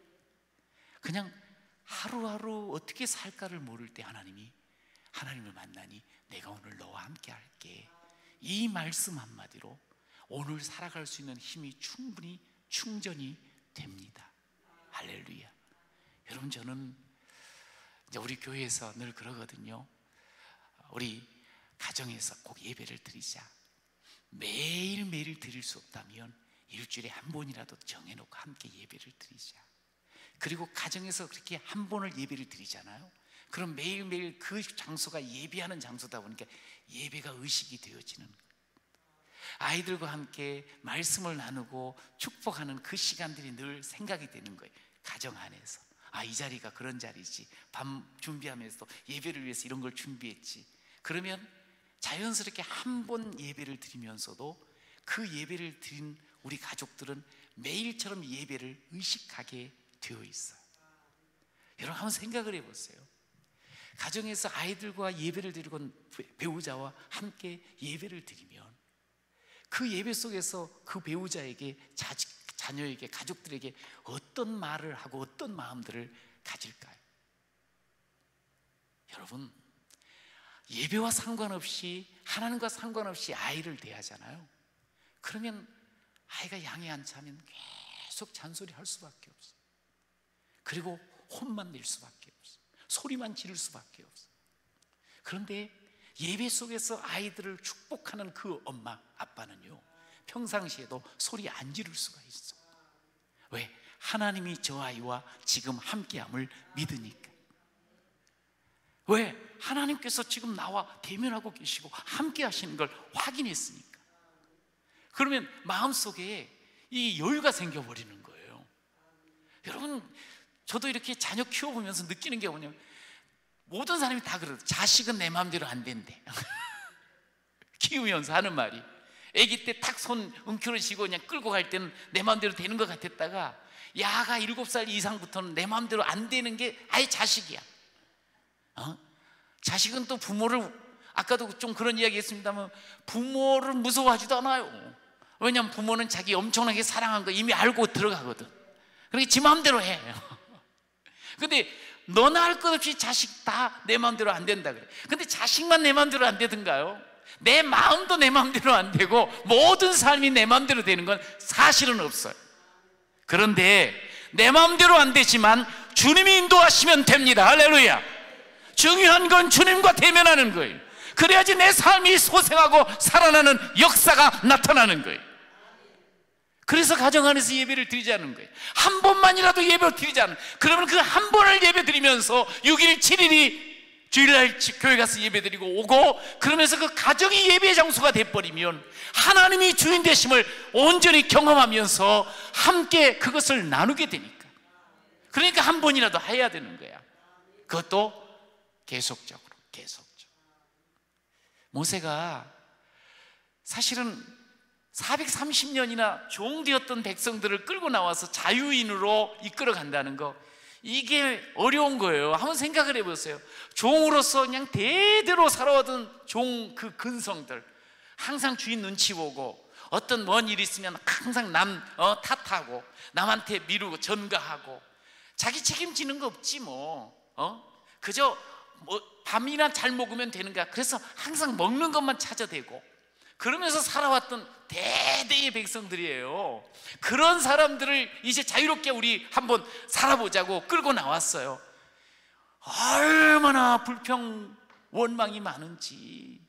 그냥 하루하루 어떻게 살까를 모를 때 하나님을 만나니 내가 오늘 너와 함께 할게, 이 말씀 한마디로 오늘 살아갈 수 있는 힘이 충분히 충전이 됩니다. 할렐루야. 여러분, 저는 이제 우리 교회에서 늘 그러거든요. 우리 가정에서 꼭 예배를 드리자. 매일매일 드릴 수 없다면 일주일에 한 번이라도 정해놓고 함께 예배를 드리자. 그리고 가정에서 그렇게 한 번을 예배를 드리잖아요. 그럼 매일매일 그 장소가 예배하는 장소다 보니까 예배가 의식이 되어지는 거예요. 아이들과 함께 말씀을 나누고 축복하는 그 시간들이 늘 생각이 되는 거예요. 가정 안에서 이 자리가 그런 자리지, 밤 준비하면서 예배를 위해서 이런 걸 준비했지. 그러면 자연스럽게 한 번 예배를 드리면서도 그 예배를 드린 우리 가족들은 매일처럼 예배를 의식하게 되어 있어요. 여러분, 한번 생각을 해보세요. 가정에서 아이들과 예배를 드리고 배우자와 함께 예배를 드리면 그 예배 속에서 그 배우자에게, 자녀에게, 가족들에게 어떤 말을 하고 어떤 마음들을 가질까요? 여러분, 예배와 상관없이, 하나님과 상관없이 아이를 대하잖아요. 그러면 아이가 양에 안 차면 계속 잔소리 할 수밖에 없어요. 그리고 혼만 낼 수밖에 없어요. 소리만 지를 수밖에 없어요. 그런데 예배 속에서 아이들을 축복하는 그 엄마, 아빠는요, 평상시에도 소리 안 지를 수가 있어요. 왜? 하나님이 저 아이와 지금 함께함을 믿으니까. 왜? 하나님께서 지금 나와 대면하고 계시고 함께 하시는 걸 확인했으니까. 그러면 마음속에 이 여유가 생겨버리는 거예요. 여러분, 저도 이렇게 자녀 키워보면서 느끼는 게 뭐냐면, 모든 사람이 다 그래요. 자식은 내 마음대로 안 된대. 키우면서 하는 말이, 아기 때 탁 손 엉켜를 쥐고 그냥 끌고 갈 때는 내 마음대로 되는 것 같았다가 야가 7살 이상부터는 내 마음대로 안 되는 게 아예 자식이야. 자식은 또 부모를, 아까도 좀 그런 이야기 했습니다만, 부모를 무서워하지도 않아요. 왜냐하면 부모는 자기 엄청나게 사랑한 거 이미 알고 들어가거든. 그러니까 지 마음대로 해. 근데 너나 할 것 없이 자식 다 내 마음대로 안 된다 그래. 근데 자식만 내 마음대로 안 되던가요? 내 마음도 내 마음대로 안 되고 모든 삶이 내 마음대로 되는 건 사실은 없어요. 그런데 내 마음대로 안 되지만 주님이 인도하시면 됩니다. 할렐루야. 중요한 건 주님과 대면하는 거예요. 그래야지 내 삶이 소생하고 살아나는 역사가 나타나는 거예요. 그래서 가정 안에서 예배를 드리자는 거예요. 한 번만이라도 예배를 드리자는. 그러면 그 한 번을 예배 드리면서 6일 7일이 주일날 교회 가서 예배 드리고 오고, 그러면서 그 가정이 예배 장소가 돼버리면 하나님이 주인 되심을 온전히 경험하면서 함께 그것을 나누게 되니까. 그러니까 한 번이라도 해야 되는 거야. 그것도 계속적으로. 모세가 사실은 430년이나 종되었던 백성들을 끌고 나와서 자유인으로 이끌어 간다는 거, 이게 어려운 거예요. 한번 생각을 해보세요. 종으로서 그냥 대대로 살아오던 종 그 근성들, 항상 주인 눈치 보고, 어떤 먼 일 있으면 항상 남 탓하고, 남한테 미루고 전가하고, 자기 책임지는 거 없지 뭐. 그저 밥이나 잘 먹으면 되는 거야. 그래서 항상 먹는 것만 찾아대고 그러면서 살아왔던 대대의 백성들이에요. 그런 사람들을 이제 자유롭게 우리 한번 살아보자고 끌고 나왔어요. 얼마나 불평 원망이 많은지.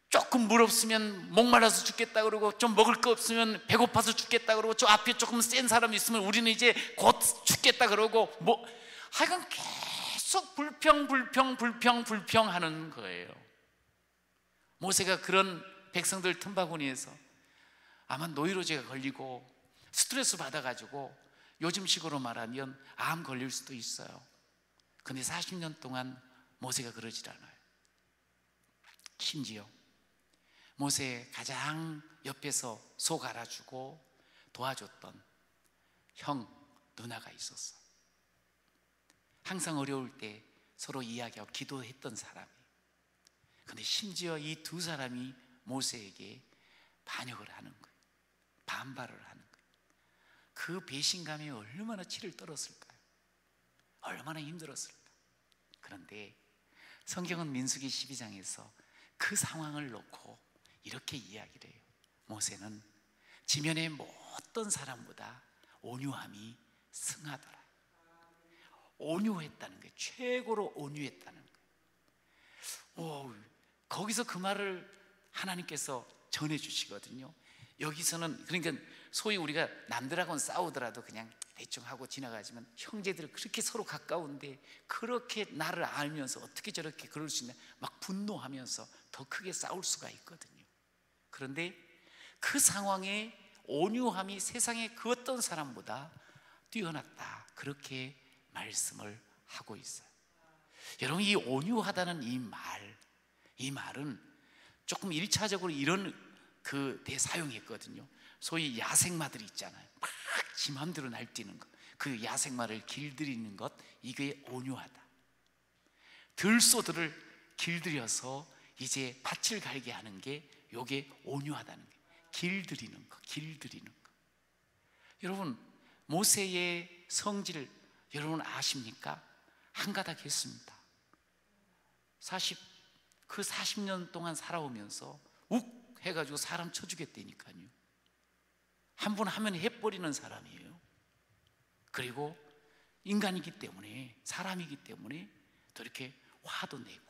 조금 물 없으면 목말라서 죽겠다 그러고, 좀 먹을 거 없으면 배고파서 죽겠다 그러고, 저 앞에 조금 센 사람이 있으면 우리는 이제 곧 죽겠다 그러고, 하여간 계속 불평 하는 거예요. 모세가 그런 백성들 틈바구니에서 아마 노이로제가 걸리고 스트레스 받아가지고 요즘식으로 말하면 암 걸릴 수도 있어요. 근데 40년 동안 모세가 그러질 않아요. 심지어 모세의 가장 옆에서 속 알아주고 도와줬던 형, 누나가 있었어. 항상 어려울 때 서로 이야기하고 기도했던 사람이. 근데 심지어 이 두 사람이 모세에게 반역을 하는 거예요. 반발을 하는 거예요. 그 배신감이 얼마나 치를 떨었을까요? 얼마나 힘들었을까? 그런데 성경은 민수기 12장에서 그 상황을 놓고 이렇게 이야기를 해요. 모세는 지면의 어떤 사람보다 온유함이 승하더라. 온유했다는 거예요. 최고로 온유했다는 거예요. 거기서 그 말을 하나님께서 전해주시거든요. 여기서는 그러니까 소위 우리가 남들하고는 싸우더라도 그냥 대충 하고 지나가지만, 형제들 그렇게 서로 가까운데 그렇게 나를 알면서 어떻게 저렇게 그럴 수 있나, 막 분노하면서 더 크게 싸울 수가 있거든요. 그런데 그 상황에 온유함이 세상의 그 어떤 사람보다 뛰어났다, 그렇게 말씀을 하고 있어요. 여러분, 이 온유하다는 이 말은 조금 1차적으로 이런 데 사용했거든요. 소위 야생마들 있잖아요. 막 지 맘대로 날뛰는 것, 그 야생마를 길들이는 것, 이게 온유하다. 들소들을 길들여서 이제 밭을 갈게 하는 게 요게 온유하다는 거예요. 길들이는 것. 여러분, 모세의 성질을 여러분 아십니까? 한 가닥 했습니다. 40년 동안 살아오면서 욱 해가지고 사람 쳐주겠다니까요. 한 번 하면 해버리는 사람이에요. 그리고 인간이기 때문에, 사람이기 때문에 또 이렇게 화도 내고,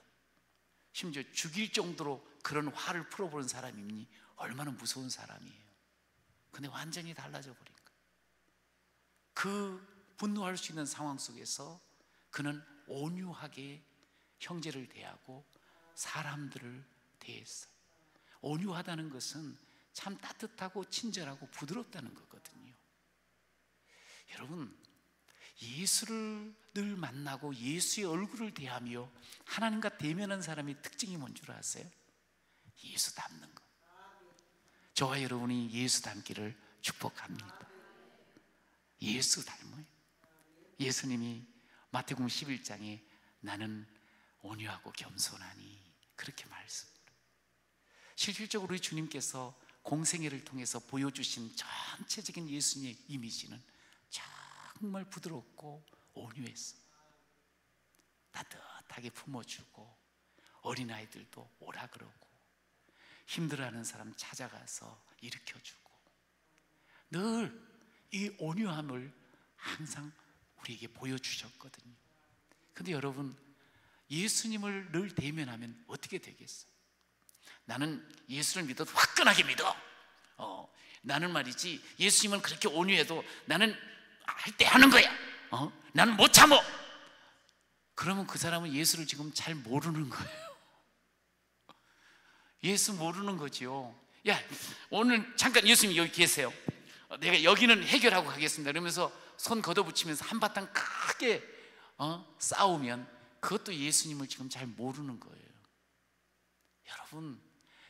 심지어 죽일 정도로 그런 화를 풀어보는 사람이니 얼마나 무서운 사람이에요. 근데 완전히 달라져 버린 거예요. 그 분노할 수 있는 상황 속에서 그는 온유하게 형제를 대하고 사람들을 대했어요. 온유하다는 것은 참 따뜻하고 친절하고 부드럽다는 거거든요. 여러분, 예수를 늘 만나고 예수의 얼굴을 대하며 하나님과 대면한 사람의 특징이 뭔 줄 아세요? 예수 닮는 거. 저와 여러분이 예수 닮기를 축복합니다. 예수 닮아요. 예수님이 마태복음 11장에 나는 온유하고 겸손하니 그렇게 말씀합니다. 실질적으로 우리 주님께서 공생애를 통해서 보여주신 전체적인 예수님의 이미지는 정말 부드럽고 온유했어요. 따뜻하게 품어주고 어린아이들도 오라 그러고 힘들어하는 사람 찾아가서 일으켜주고 늘 이 온유함을 항상 우리에게 보여주셨거든요. 근데 여러분, 예수님을 늘 대면하면 어떻게 되겠어요? 나는 예수를 믿어도 화끈하게 믿어. 나는 말이지 예수님은 그렇게 온유해도 나는 할 때 하는 거야. 나는 못 참어. 그러면 그 사람은 예수를 지금 잘 모르는 거예요. 예수 모르는 거지요. 야, 오늘 잠깐 예수님 여기 계세요. 내가 여기는 해결하고 가겠습니다. 그러면서 손 걷어붙이면서 한바탕 크게 싸우면 그것도 예수님을 지금 잘 모르는 거예요. 여러분,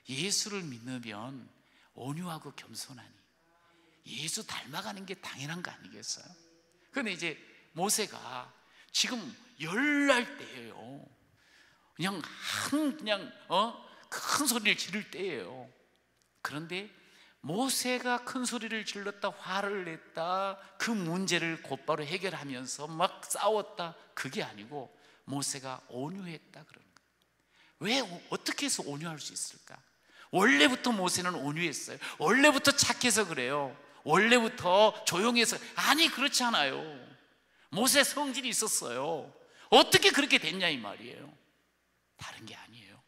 예수를 믿으면 온유하고 겸손하니 예수 닮아가는 게 당연한 거 아니겠어요? 그런데 이제 모세가 지금 열날 때예요. 그냥 큰 소리를 지를 때예요. 그런데 모세가 큰 소리를 질렀다, 화를 냈다, 그 문제를 곧바로 해결하면서 막 싸웠다, 그게 아니고 모세가 온유했다 그러는 거예요. 왜, 어떻게 해서 온유할 수 있을까? 원래부터 모세는 온유했어요. 원래부터 착해서 그래요. 원래부터 조용해서. 아니, 그렇지 않아요. 모세 성질이 있었어요. 어떻게 그렇게 됐냐 이 말이에요. 다른 게 아니에요.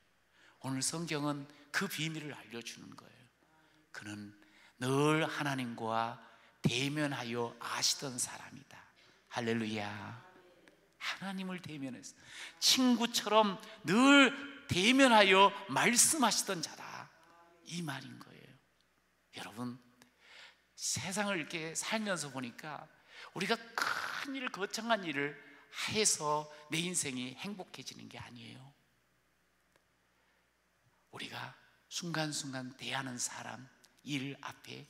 오늘 성경은 그 비밀을 알려주는 거예요. 그는 늘 하나님과 대면하여 아시던 사람이다. 할렐루야. 하나님을 대면해서 친구처럼 늘 대면하여 말씀하시던 자다, 이 말인 거예요. 여러분, 세상을 이렇게 살면서 보니까 우리가 큰 일, 거창한 일을 해서 내 인생이 행복해지는 게 아니에요. 우리가 순간순간 대하는 사람, 일 앞에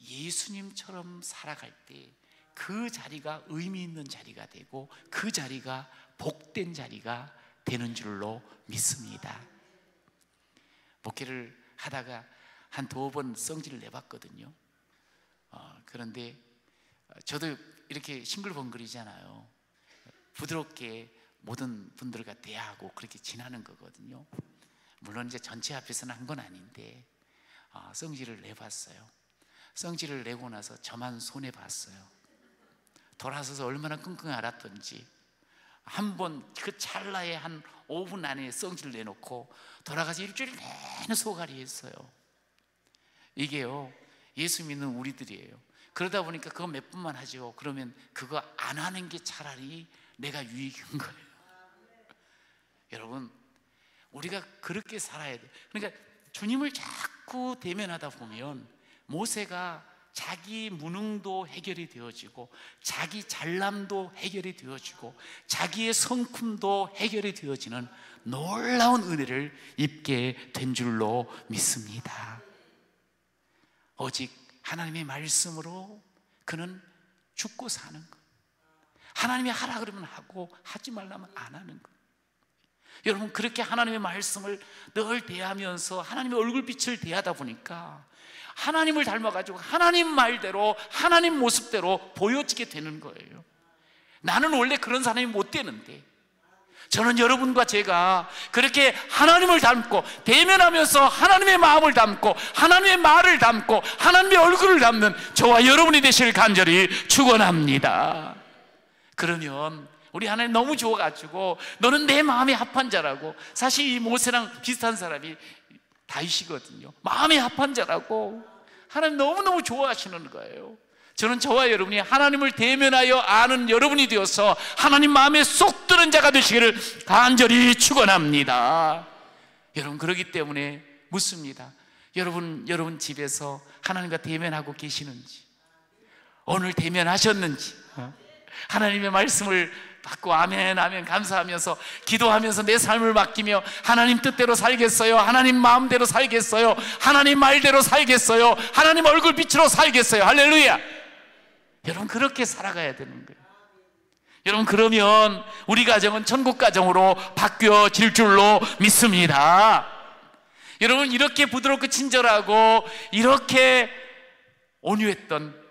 예수님처럼 살아갈 때 그 자리가 의미 있는 자리가 되고 그 자리가 복된 자리가 되는 줄로 믿습니다. 목회를 하다가 한 2번 성질을 내봤거든요. 그런데 저도 이렇게 싱글벙글이잖아요. 부드럽게 모든 분들과 대하고 그렇게 지나는 거거든요. 물론 이제 전체 앞에서는 한 건 아닌데 성질을 내봤어요. 성질을 내고 나서 저만 손해봤어요. 돌아서서 얼마나 끙끙 앓았던지. 한 번 그 찰나에 한 5분 안에 성질을 내놓고 돌아가서 일주일 내내 소갈이 했어요. 이게요, 예수 믿는 우리들이에요. 그러다 보니까 그거 몇 분만 하죠. 그러면 그거 안 하는 게 차라리 내가 유익인 거예요. 여러분, 우리가 그렇게 살아야 돼요. 그러니까 주님을 자꾸 대면하다 보면 모세가 자기 무능도 해결이 되어지고 자기 잘남도 해결이 되어지고 자기의 성품도 해결이 되어지는 놀라운 은혜를 입게 된 줄로 믿습니다. 오직 하나님의 말씀으로 그는 죽고 사는 것. 하나님이 하라 그러면 하고 하지 말라면 안 하는 것. 여러분, 그렇게 하나님의 말씀을 늘 대하면서 하나님의 얼굴빛을 대하다 보니까 하나님을 닮아가지고 하나님 말대로 하나님 모습대로 보여지게 되는 거예요. 나는 원래 그런 사람이 못 되는데 저는 여러분과 제가 그렇게 하나님을 닮고 대면하면서 하나님의 마음을 담고 하나님의 말을 담고 하나님의 얼굴을 담는 저와 여러분이 되실 간절히 축원합니다. 그러면 우리 하나님 너무 좋아가지고 너는 내 마음에 합한 자라고. 사실 이 모세랑 비슷한 사람이 다윗이거든요. 마음에 합한 자라고 하나님 너무너무 좋아하시는 거예요. 저는 저와 여러분이 하나님을 대면하여 아는 여러분이 되어서 하나님 마음에 쏙 드는 자가 되시기를 간절히 축원합니다. 여러분, 그렇기 때문에 묻습니다. 여러분 집에서 하나님과 대면하고 계시는지, 오늘 대면하셨는지, 하나님의 말씀을 받고 아멘 아멘 감사하면서 기도하면서 내 삶을 맡기며 하나님 뜻대로 살겠어요, 하나님 마음대로 살겠어요, 하나님 말대로 살겠어요, 하나님 얼굴빛으로 살겠어요. 할렐루야. 여러분, 그렇게 살아가야 되는 거예요. 여러분, 그러면 우리 가정은 천국 가정으로 바뀌어질 줄로 믿습니다. 여러분, 이렇게 부드럽고 친절하고 이렇게 온유했던,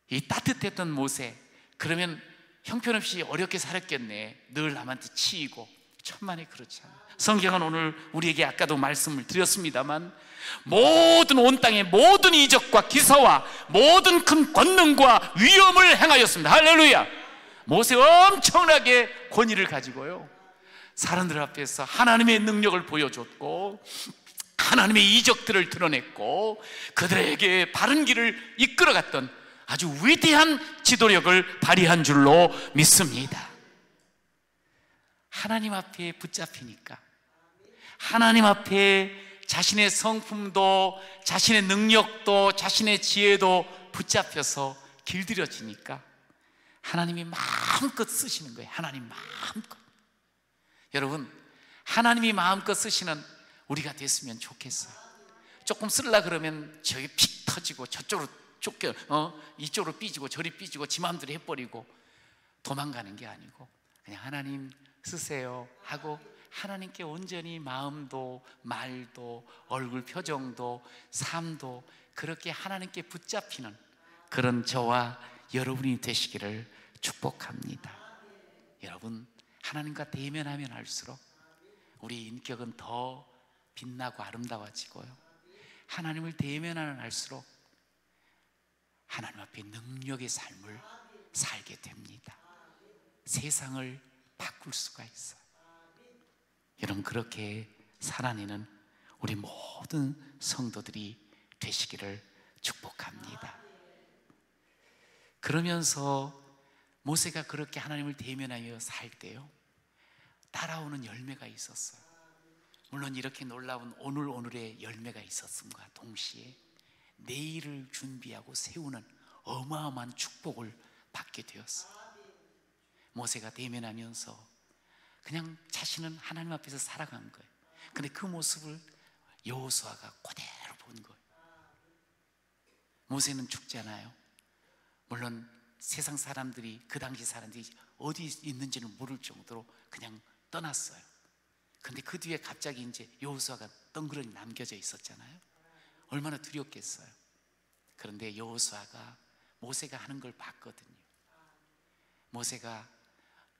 이 따뜻했던 모세, 그러면 형편없이 어렵게 살았겠네. 늘 남한테 치이고. 천만에 그렇지 않아요. 성경은 오늘 우리에게 아까도 말씀을 드렸습니다만 모든 온 땅의 모든 이적과 기사와 모든 큰 권능과 위엄을 행하였습니다. 할렐루야. 모세 엄청나게 권위를 가지고요, 사람들 앞에서 하나님의 능력을 보여줬고 하나님의 이적들을 드러냈고 그들에게 바른 길을 이끌어갔던 아주 위대한 지도력을 발휘한 줄로 믿습니다. 하나님 앞에 붙잡히니까, 하나님 앞에 자신의 성품도 자신의 능력도 자신의 지혜도 붙잡혀서 길들여지니까 하나님이 마음껏 쓰시는 거예요. 하나님 마음껏. 여러분, 하나님이 마음껏 쓰시는 우리가 됐으면 좋겠어요. 조금 쓰려고 그러면 저기 픽 터지고 저쪽으로 쫓겨 이쪽으로 삐지고 저리 삐지고 지 마음대로 해버리고 도망가는 게 아니고 그냥 하나님 쓰세요 하고 하나님께 온전히 마음도 말도 얼굴 표정도 삶도 그렇게 하나님께 붙잡히는 그런 저와 여러분이 되시기를 축복합니다. 여러분, 하나님과 대면하면 할수록 우리 인격은 더 빛나고 아름다워지고요, 하나님을 대면하면 할수록 하나님 앞에 능력의 삶을 살게 됩니다. 세상을 바꿀 수가 있어요. 여러분, 그렇게 살아내는 우리 모든 성도들이 되시기를 축복합니다. 그러면서 모세가 그렇게 하나님을 대면하며 살 때요, 따라오는 열매가 있었어요. 물론 이렇게 놀라운 오늘의 열매가 있었음과 동시에 내일을 준비하고 세우는 어마어마한 축복을 받게 되었어요. 모세가 대면하면서 그냥 자신은 하나님 앞에서 살아간 거예요. 근데 그 모습을 여호수아가 그대로 본 거예요. 모세는 죽잖아요. 물론 세상 사람들이, 그 당시 사람들이 어디 있는지는 모를 정도로 그냥 떠났어요. 근데 그 뒤에 갑자기 이제 여호수아가 덩그러니 남겨져 있었잖아요. 얼마나 두렵겠어요. 그런데 여호수아가 모세가 하는 걸 봤거든요. 모세가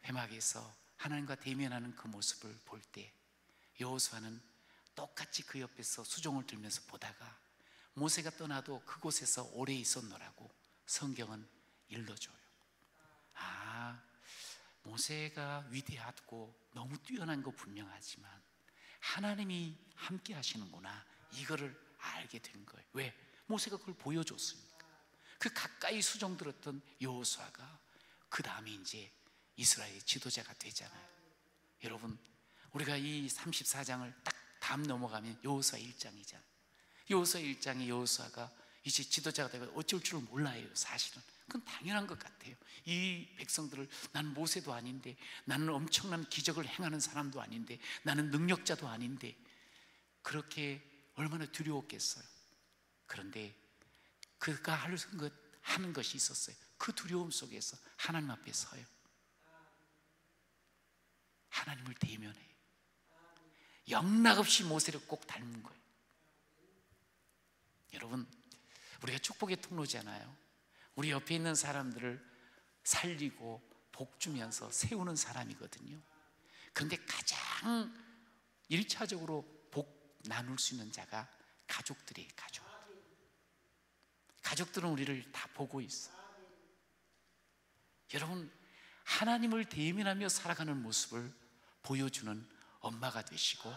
회막에서 하나님과 대면하는 그 모습을 볼 때 여호수아는 똑같이 그 옆에서 수종을 들면서 보다가 모세가 떠나도 그곳에서 오래 있었노라고 성경은 일러줘요. 아, 모세가 위대하고 너무 뛰어난 거 분명하지만 하나님이 함께 하시는구나, 이거를 알게 된 거예요. 왜? 모세가 그걸 보여줬으니까. 그 가까이 수종 들었던 여호수아가 그 다음에 이제 이스라엘의 지도자가 되잖아요. 여러분, 우리가 이 34장을 딱 다음 넘어가면 여호수아 1장이잖아요. 여호수아 1장에 여호수아가 이제 지도자가 되고 어쩔 줄 몰라요. 사실은 그건 당연한 것 같아요. 이 백성들을, 나는 모세도 아닌데, 나는 엄청난 기적을 행하는 사람도 아닌데, 나는 능력자도 아닌데, 그렇게 얼마나 두려웠겠어요. 그런데 그가 하는 것이 있었어요. 그 두려움 속에서 하나님 앞에 서요. 하나님을 대면해요. 영락없이 모세를 꼭 닮은 거예요. 여러분, 우리가 축복의 통로잖아요. 우리 옆에 있는 사람들을 살리고 복 주면서 세우는 사람이거든요. 그런데 가장 1차적으로 복 나눌 수 있는 자가 가족들이에요. 가족들은 우리를 다 보고 있어. 여러분, 하나님을 대면하며 살아가는 모습을 보여주는 엄마가 되시고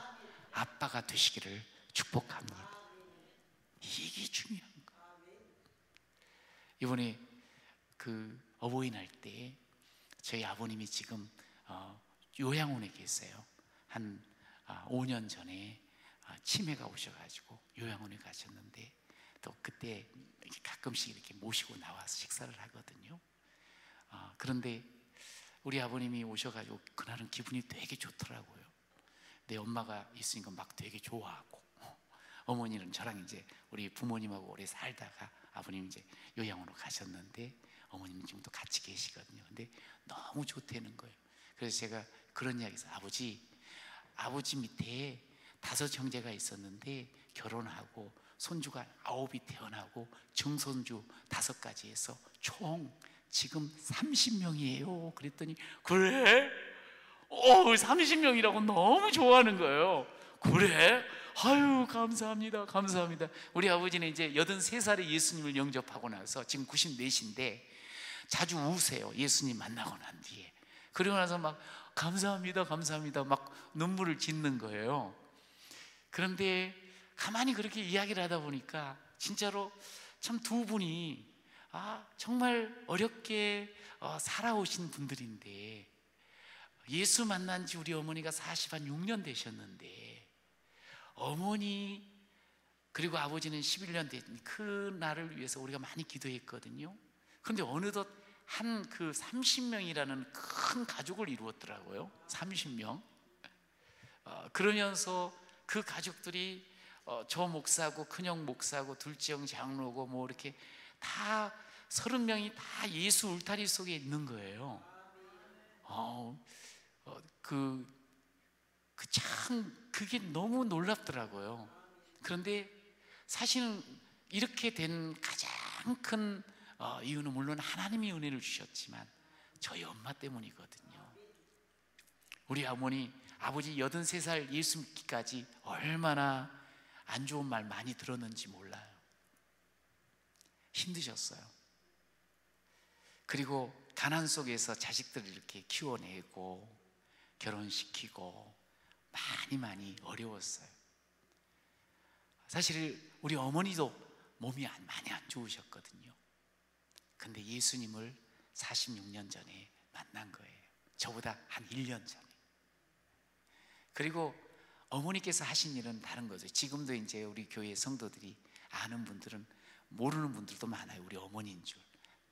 아빠가 되시기를 축복합니다. 이게 중요한 거예요. 이번에 그 어버이날 때 저희 아버님이 지금 요양원에 계세요. 한 5년 전에 치매가 오셔가지고 요양원에 가셨는데, 또 그때 가끔씩 이렇게 모시고 나와서 식사를 하거든요. 그런데 우리 아버님이 오셔가지고 그날은 기분이 되게 좋더라고요. 내 엄마가 있으니까 막 되게 좋아하고, 어머니는 저랑 이제 우리 부모님하고 오래 살다가 아버님 이제 요양원으로 가셨는데 어머님은 지금도 같이 계시거든요. 근데 너무 좋다는 거예요. 그래서 제가 그런 이야기 했어요. 아버지 밑에 5 형제가 있었는데 결혼하고 손주가 9이 태어나고 증손주 5가지 해서 총 지금 30명이에요. 그랬더니 그래? 30명이라고 너무 좋아하는 거예요. 그래? 아유, 감사합니다. 감사합니다. 우리 아버지는 이제 83살에 예수님을 영접하고 나서 지금 94인데 자주 우세요. 예수님 만나고 난 뒤에. 그리고 나서 막 감사합니다. 감사합니다. 막 눈물을 짓는 거예요. 그런데 가만히 그렇게 이야기를 하다 보니까 진짜로 참 두 분이 정말 어렵게 살아오신 분들인데, 예수 만난 지 우리 어머니가 46년 되셨는데 어머니 그리고 아버지는 11년 된 그 날을 위해서 우리가 많이 기도했거든요. 그런데 어느덧 한 그 30명이라는 큰 가족을 이루었더라고요. 30명. 그러면서 그 가족들이 저 목사고 큰형 목사고 둘째 형 장로고 뭐 이렇게 다 30명이 다 예수 울타리 속에 있는 거예요. 참 그게 너무 놀랍더라고요. 그런데 사실은 이렇게 된 가장 큰 이유는 물론 하나님이 은혜를 주셨지만 저희 엄마 때문이거든요. 우리 아버지 83살 예수 믿기까지 얼마나 안 좋은 말 많이 들었는지 몰라요. 힘드셨어요. 그리고 가난 속에서 자식들을 이렇게 키워내고 결혼시키고 많이 어려웠어요. 사실 우리 어머니도 몸이 많이 안 좋으셨거든요. 근데 예수님을 46년 전에 만난 거예요. 저보다 한 1년 전에. 그리고 어머니께서 하신 일은 다른 거죠. 지금도 이제 우리 교회 성도들이 아는 분들은, 모르는 분들도 많아요. 우리 어머니인 줄.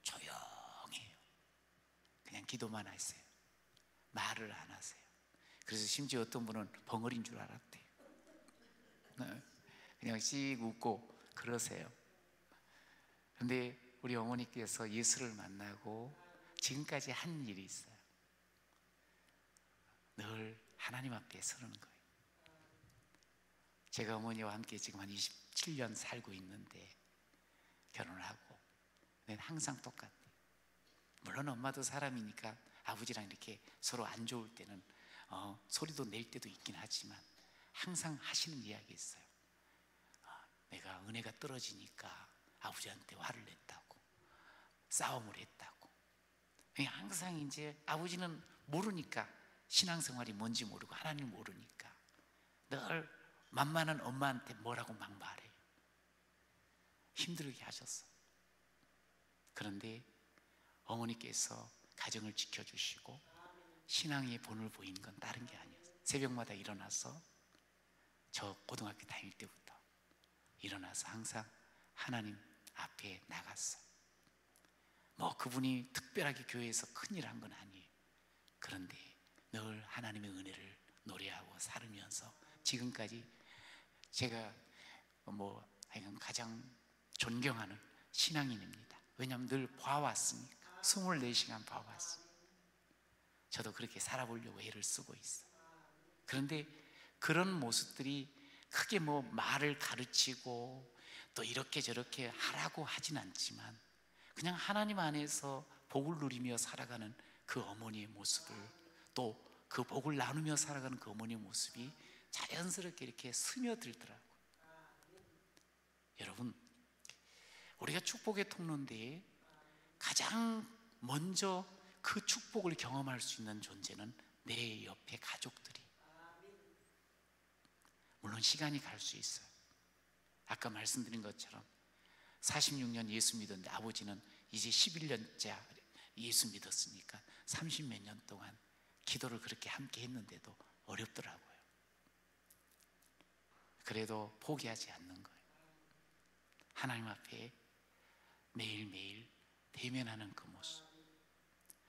조용해요. 그냥 기도만 하세요. 말을 안 하세요. 그래서 심지어 어떤 분은 벙어리인 줄 알았대요. 그냥 씩 웃고 그러세요. 그런데 우리 어머니께서 예수를 만나고 지금까지 한 일이 있어요. 늘 하나님 앞에 서는 거예요. 제가 어머니와 함께 지금 한 27년 살고 있는데, 결혼을 하고 항상 똑같아요. 물론 엄마도 사람이니까 아버지랑 이렇게 서로 안 좋을 때는 소리도 낼 때도 있긴 하지만 항상 하시는 이야기 있어요. 내가 은혜가 떨어지니까 아버지한테 화를 냈다고, 싸움을 했다고. 항상 이제 아버지는 모르니까, 신앙생활이 뭔지 모르고 하나님을 모르니까 늘 만만한 엄마한테 뭐라고 막 말해요. 힘들게 하셨어. 그런데 어머니께서 가정을 지켜주시고 신앙의 본을 보이는 건 다른 게 아니었어요. 새벽마다 일어나서, 저 고등학교 다닐 때부터 일어나서 항상 하나님 앞에 나갔어. 뭐 그분이 특별하게 교회에서 큰일 한 건 아니에요. 그런데 늘 하나님의 은혜를 노래하고 살으면서 지금까지 제가 가장 존경하는 신앙인입니다. 왜냐하면 늘 봐왔으니까. 24시간 봐왔어요. 저도 그렇게 살아보려고 애를 쓰고 있어요. 그런데 그런 모습들이 크게 말을 가르치고 또 이렇게 저렇게 하라고 하진 않지만, 그냥 하나님 안에서 복을 누리며 살아가는 그 어머니의 모습을, 또 그 복을 나누며 살아가는 그 어머니의 모습이 자연스럽게 이렇게 스며들더라고요. 여러분, 우리가 축복의 통로인데 가장 먼저 그 축복을 경험할 수 있는 존재는 내 옆에 가족들이. 물론 시간이 갈 수 있어요. 아까 말씀드린 것처럼 46년 예수 믿었는데 아버지는 이제 11년째 예수 믿었으니까 30몇 년 동안 기도를 그렇게 함께 했는데도 어렵더라고요. 그래도 포기하지 않는 거예요. 하나님 앞에 매일매일 대면하는 그 모습.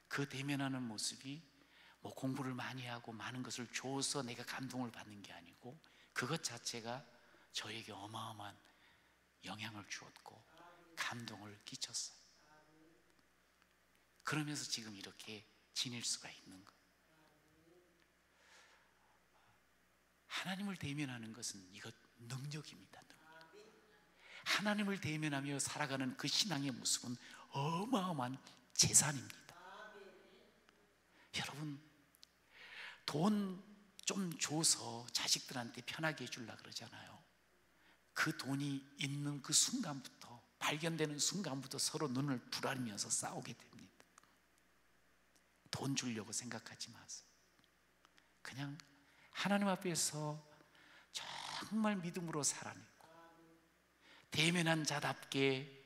그 대면하는 모습이 뭐 공부를 많이 하고 많은 것을 줘서 내가 감동을 받는 게 아니고 그것 자체가 저에게 어마어마한 영향을 주었고 감동을 끼쳤어요. 그러면서 지금 이렇게 지낼 수가 있는 것. 하나님을 대면하는 것은 이것 능력입니다. 하나님을 대면하며 살아가는 그 신앙의 모습은 어마어마한 재산입니다. 여러분, 돈 좀 줘서 자식들한테 편하게 해주려고 그러잖아요. 그 돈이 있는 그 순간부터, 발견되는 순간부터 서로 눈을 부라리면서 싸우게 됩니다. 돈 주려고 생각하지 마세요. 그냥 하나님 앞에서 정말 믿음으로 살아내고 대면한 자답게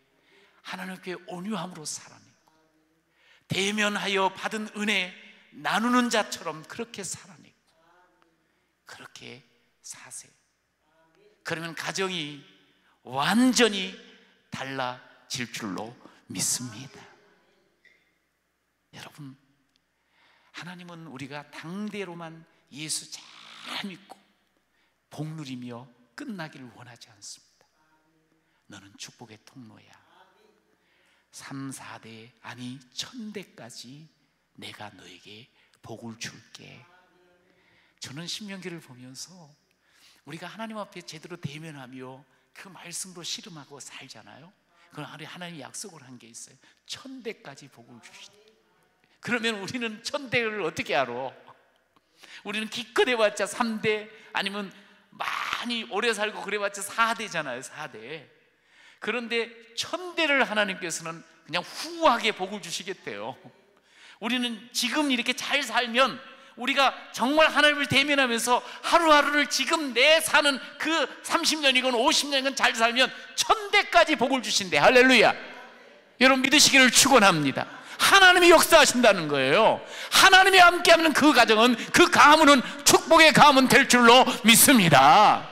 하나님 앞에 온유함으로 살아내고 대면하여 받은 은혜 나누는 자처럼 그렇게 살아내고 그렇게 사세요. 그러면 가정이 완전히 달라질 줄로 믿습니다. 여러분, 하나님은 우리가 당대로만 예수 잘 믿고 복 누리며 끝나기를 원하지 않습니다. 너는 축복의 통로야. 3, 4대 아니 1000대까지 내가 너에게 복을 줄게. 저는 신명기를 보면서 우리가 하나님 앞에 제대로 대면하며 그 말씀으로 씨름하고 살잖아요. 그럼 하나님이 약속을 한 게 있어요. 1000대까지 복을 주시다. 그러면 우리는 1000대를 어떻게 알아? 우리는 기껏해봤자 3대 아니면 많이 오래 살고 그래봤자 4대잖아요. 4대. 그런데 1000대를 하나님께서는 그냥 후하게 복을 주시겠대요. 우리는 지금 이렇게 잘 살면 우리가 정말 하나님을 대면하면서 하루하루를 지금 내 사는 그 30년이건 50년이건 잘 살면 1000대까지 복을 주신대. 할렐루야. 여러분 믿으시기를 축원합니다. 하나님이 역사하신다는 거예요. 하나님이 함께하는 그 가정은, 그 가문은 축복의 가문 될 줄로 믿습니다.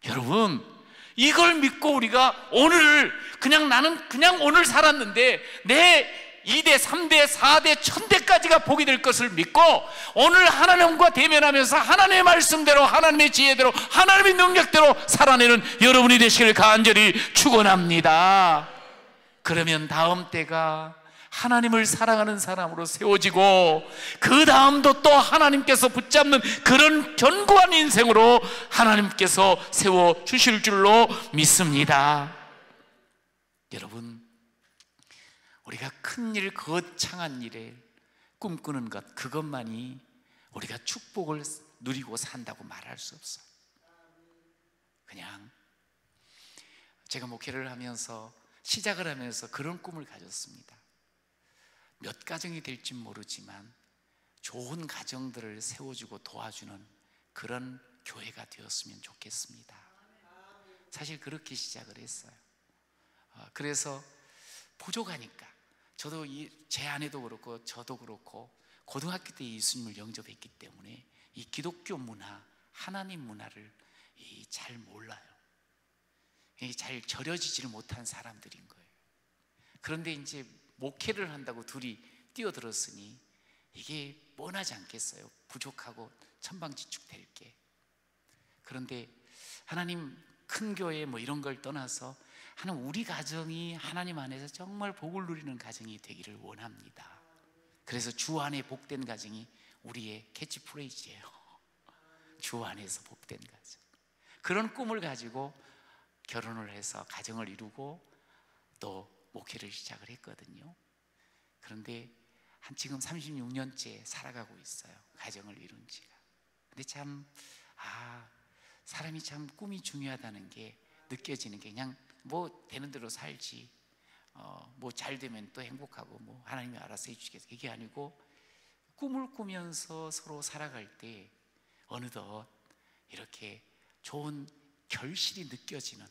여러분, 이걸 믿고 우리가 오늘을 나는 그냥 오늘 살았는데 내 2대, 3대, 4대, 1000대까지가 복이 될 것을 믿고 오늘 하나님과 대면하면서 하나님의 말씀대로, 하나님의 지혜대로, 하나님의 능력대로 살아내는 여러분이 되시기를 간절히 축원합니다. 그러면 다음 때가 하나님을 사랑하는 사람으로 세워지고 그 다음도 또 하나님께서 붙잡는 그런 견고한 인생으로 하나님께서 세워주실 줄로 믿습니다. 여러분, 우리가 큰일, 거창한 일에 꿈꾸는 것, 그것만이 우리가 축복을 누리고 산다고 말할 수 없어요. 그냥 제가 목회를 하면서 시작을 하면서 그런 꿈을 가졌습니다. 몇 가정이 될지 모르지만 좋은 가정들을 세워주고 도와주는 그런 교회가 되었으면 좋겠습니다. 사실 그렇게 시작을 했어요. 그래서 부족하니까 저도 제 아내도 그렇고 저도 그렇고 고등학교 때 예수님을 영접했기 때문에 이 기독교 문화, 하나님 문화를 잘 몰라요. 잘 절여지지를 못한 사람들인 거예요. 그런데 이제 목회를 한다고 둘이 뛰어들었으니 이게 뻔하지 않겠어요? 부족하고 천방지축될 게. 그런데 하나님 큰 교회 뭐 이런 걸 떠나서 하나님 우리 가정이 하나님 안에서 정말 복을 누리는 가정이 되기를 원합니다. 그래서 주 안에 복된 가정이 우리의 캐치프레이즈예요. 주 안에서 복된 가정. 그런 꿈을 가지고 결혼을 해서 가정을 이루고 또 목회를 시작을 했거든요. 그런데 지금 36년째 살아가고 있어요. 가정을 이룬 지가. 근데 참 사람이 참 꿈이 중요하다는 게 느껴지는 게 그냥 뭐 되는 대로 살지, 뭐 잘 되면 또 행복하고 뭐 하나님이 알아서 해주시겠어, 이게 아니고 꿈을 꾸면서 서로 살아갈 때 어느덧 이렇게 좋은 결실이 느껴지는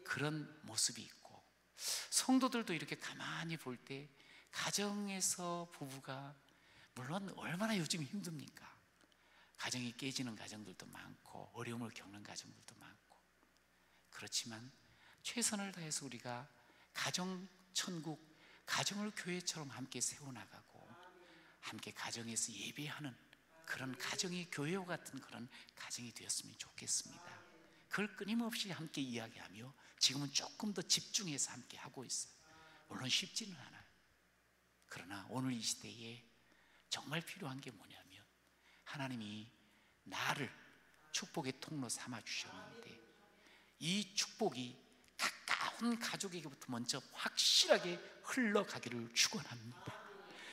그런 모습이 있고, 성도들도 이렇게 가만히 볼 때 가정에서 부부가 물론 얼마나 요즘 힘듭니까? 가정이 깨지는 가정들도 많고 어려움을 겪는 가정들도 많고, 그렇지만 최선을 다해서 우리가 가정 천국, 가정을 교회처럼 함께 세워나가고 함께 가정에서 예배하는 그런 가정의 교회와 같은 그런 가정이 되었으면 좋겠습니다. 그걸 끊임없이 함께 이야기하며 지금은 조금 더 집중해서 함께 하고 있어요. 물론 쉽지는 않아요. 그러나 오늘 이 시대에 정말 필요한 게 뭐냐면 하나님이 나를 축복의 통로 삼아 주셨는데 이 축복이 가까운 가족에게부터 먼저 확실하게 흘러가기를 축원합니다.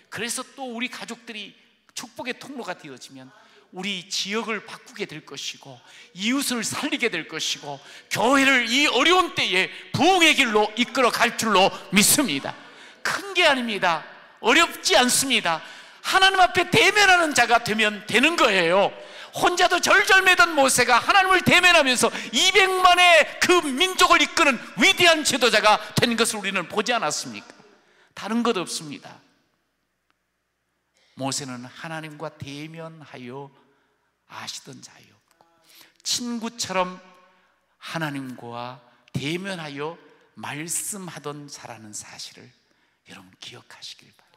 그래서 또 우리 가족들이 축복의 통로가 되어지면 우리 지역을 바꾸게 될 것이고 이웃을 살리게 될 것이고 교회를 이 어려운 때에 부흥의 길로 이끌어 갈 줄로 믿습니다. 큰 게 아닙니다. 어렵지 않습니다. 하나님 앞에 대면하는 자가 되면 되는 거예요. 혼자도 절절매던 모세가 하나님을 대면하면서 200만의 그 민족을 이끄는 위대한 지도자가 된 것을 우리는 보지 않았습니까? 다른 것 없습니다. 모세는 하나님과 대면하여 아시던 자였고 친구처럼 하나님과 대면하여 말씀하던 자라는 사실을 여러분 기억하시길 바랍니다.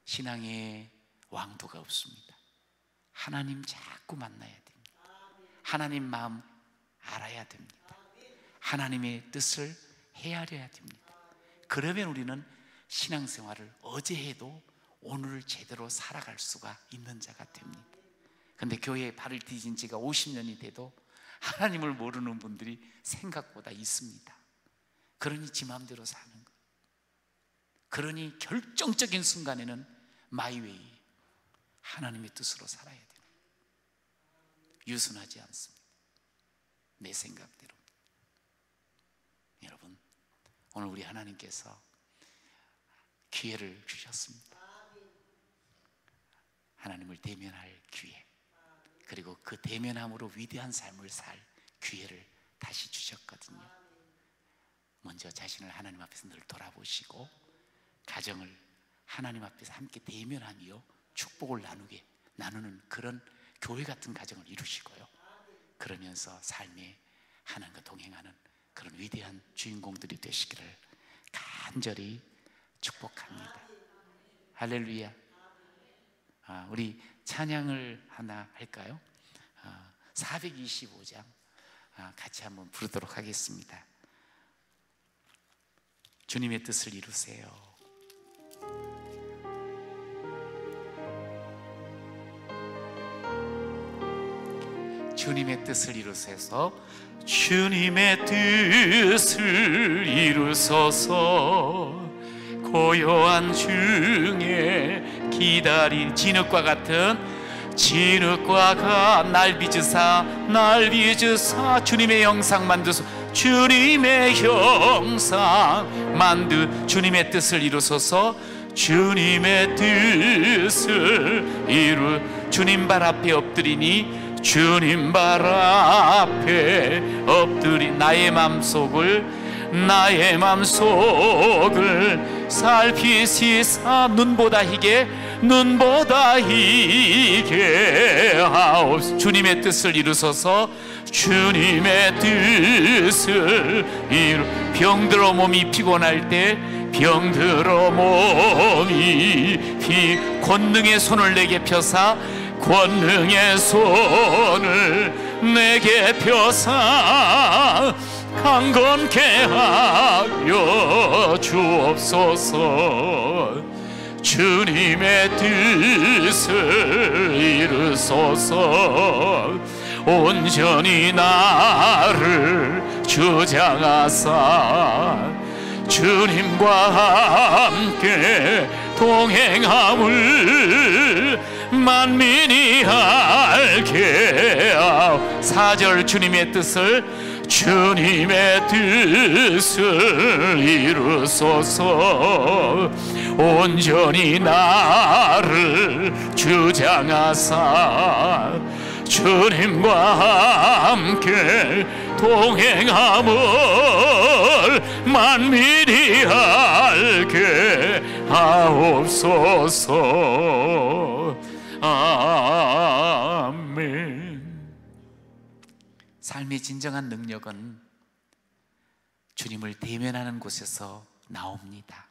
신앙에 왕도가 없습니다. 하나님 자꾸 만나야 됩니다. 하나님 마음 알아야 됩니다. 하나님의 뜻을 헤아려야 됩니다. 그러면 우리는 신앙생활을 어제 해도 오늘 제대로 살아갈 수가 있는 자가 됩니다. 그런데 교회에 발을 디딘 지가 50년이 돼도 하나님을 모르는 분들이 생각보다 있습니다. 그러니 지 마음대로 사는 것, 그러니 결정적인 순간에는 마이웨이 하나님의 뜻으로 살아야 돼요. 유순하지 않습니다. 내 생각대로. 여러분, 오늘 우리 하나님께서 기회를 주셨습니다. 하나님을 대면할 기회, 그리고 그 대면함으로 위대한 삶을 살 기회를 다시 주셨거든요. 먼저 자신을 하나님 앞에서 늘 돌아보시고 가정을 하나님 앞에서 함께 대면하며 축복을 나누는 그런 교회 같은 가정을 이루시고요. 그러면서 삶에 하나님과 동행하는 그런 위대한 주인공들이 되시기를 간절히 축복합니다. 할렐루야. 우리 찬양을 하나 할까요? 425장 같이 한번 부르도록 하겠습니다. 주님의 뜻을 이루세요. 주님의 뜻을 이루소서. 주님의 뜻을 이루소서. 고요한 중에 기다린 진흙과 같은 진흙과 날 빚으사 주님의 형상 만드소. 주님의 형상 주님의 뜻을 이루소서. 주님의 뜻을 주님 발 앞에 엎드리니 주님 발 앞에 엎드린 나의 맘속을 살피시사 눈보다 희게 하옵소서. 주님의 뜻을 이루소서. 주님의 뜻을 병들어 몸이 피곤할 때 병들어 몸이 권능의 손을 내게 펴사 권능의 손을 내게 펴사 강건케 하여 주옵소서. 주님의 뜻을 이루소서. 온전히 나를 주장하사 주님과 함께 동행함을 만민이 알게 하옵소서. 4절 주님의 뜻을 이루소서. 온전히 나를 주장하사 주님과 함께 동행함을 만민이 알게 하옵소서. 아멘. 삶의 진정한 능력은 주님을 대면하는 곳에서 나옵니다.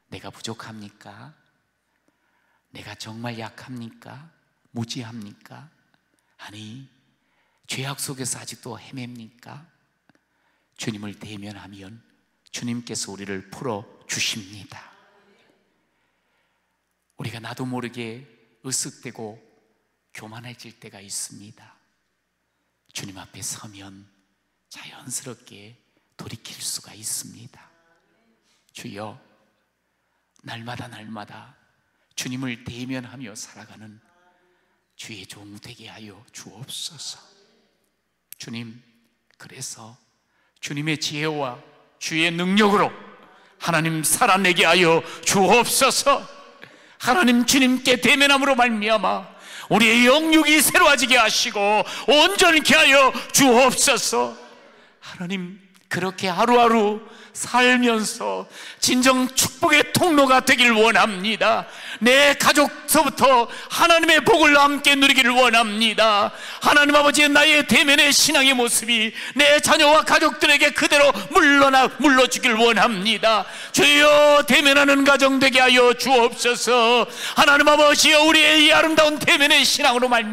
내가 부족합니까? 내가 정말 약합니까? 무지합니까? 아니, 죄악 속에서 아직도 헤맵니까? 주님을 대면하면 주님께서 우리를 풀어주십니다. 우리가 나도 모르게 으쓱대고 교만해질 때가 있습니다. 주님 앞에 서면 자연스럽게 돌이킬 수가 있습니다. 주여, 날마다 날마다 주님을 대면하며 살아가는 주의 종 되게 하여 주옵소서. 주님, 그래서 주님의 지혜와 주의 능력으로 하나님 살아내게 하여 주옵소서. 하나님, 주님께 대면함으로 말미암아 우리의 영육이 새로워지게 하시고 온전케 하여 주옵소서. 하나님, 그렇게 하루하루 살면서 진정 축복의 통로가 되길 원합니다. 내 가족서부터 하나님의 복을 함께 누리기를 원합니다. 하나님 아버지, 나의 대면의 신앙의 모습이 내 자녀와 가족들에게 그대로 물러주길 원합니다. 주여, 대면하는 가정 되게 하여 주옵소서. 하나님 아버지여, 우리의 이 아름다운 대면의 신앙으로 말미암아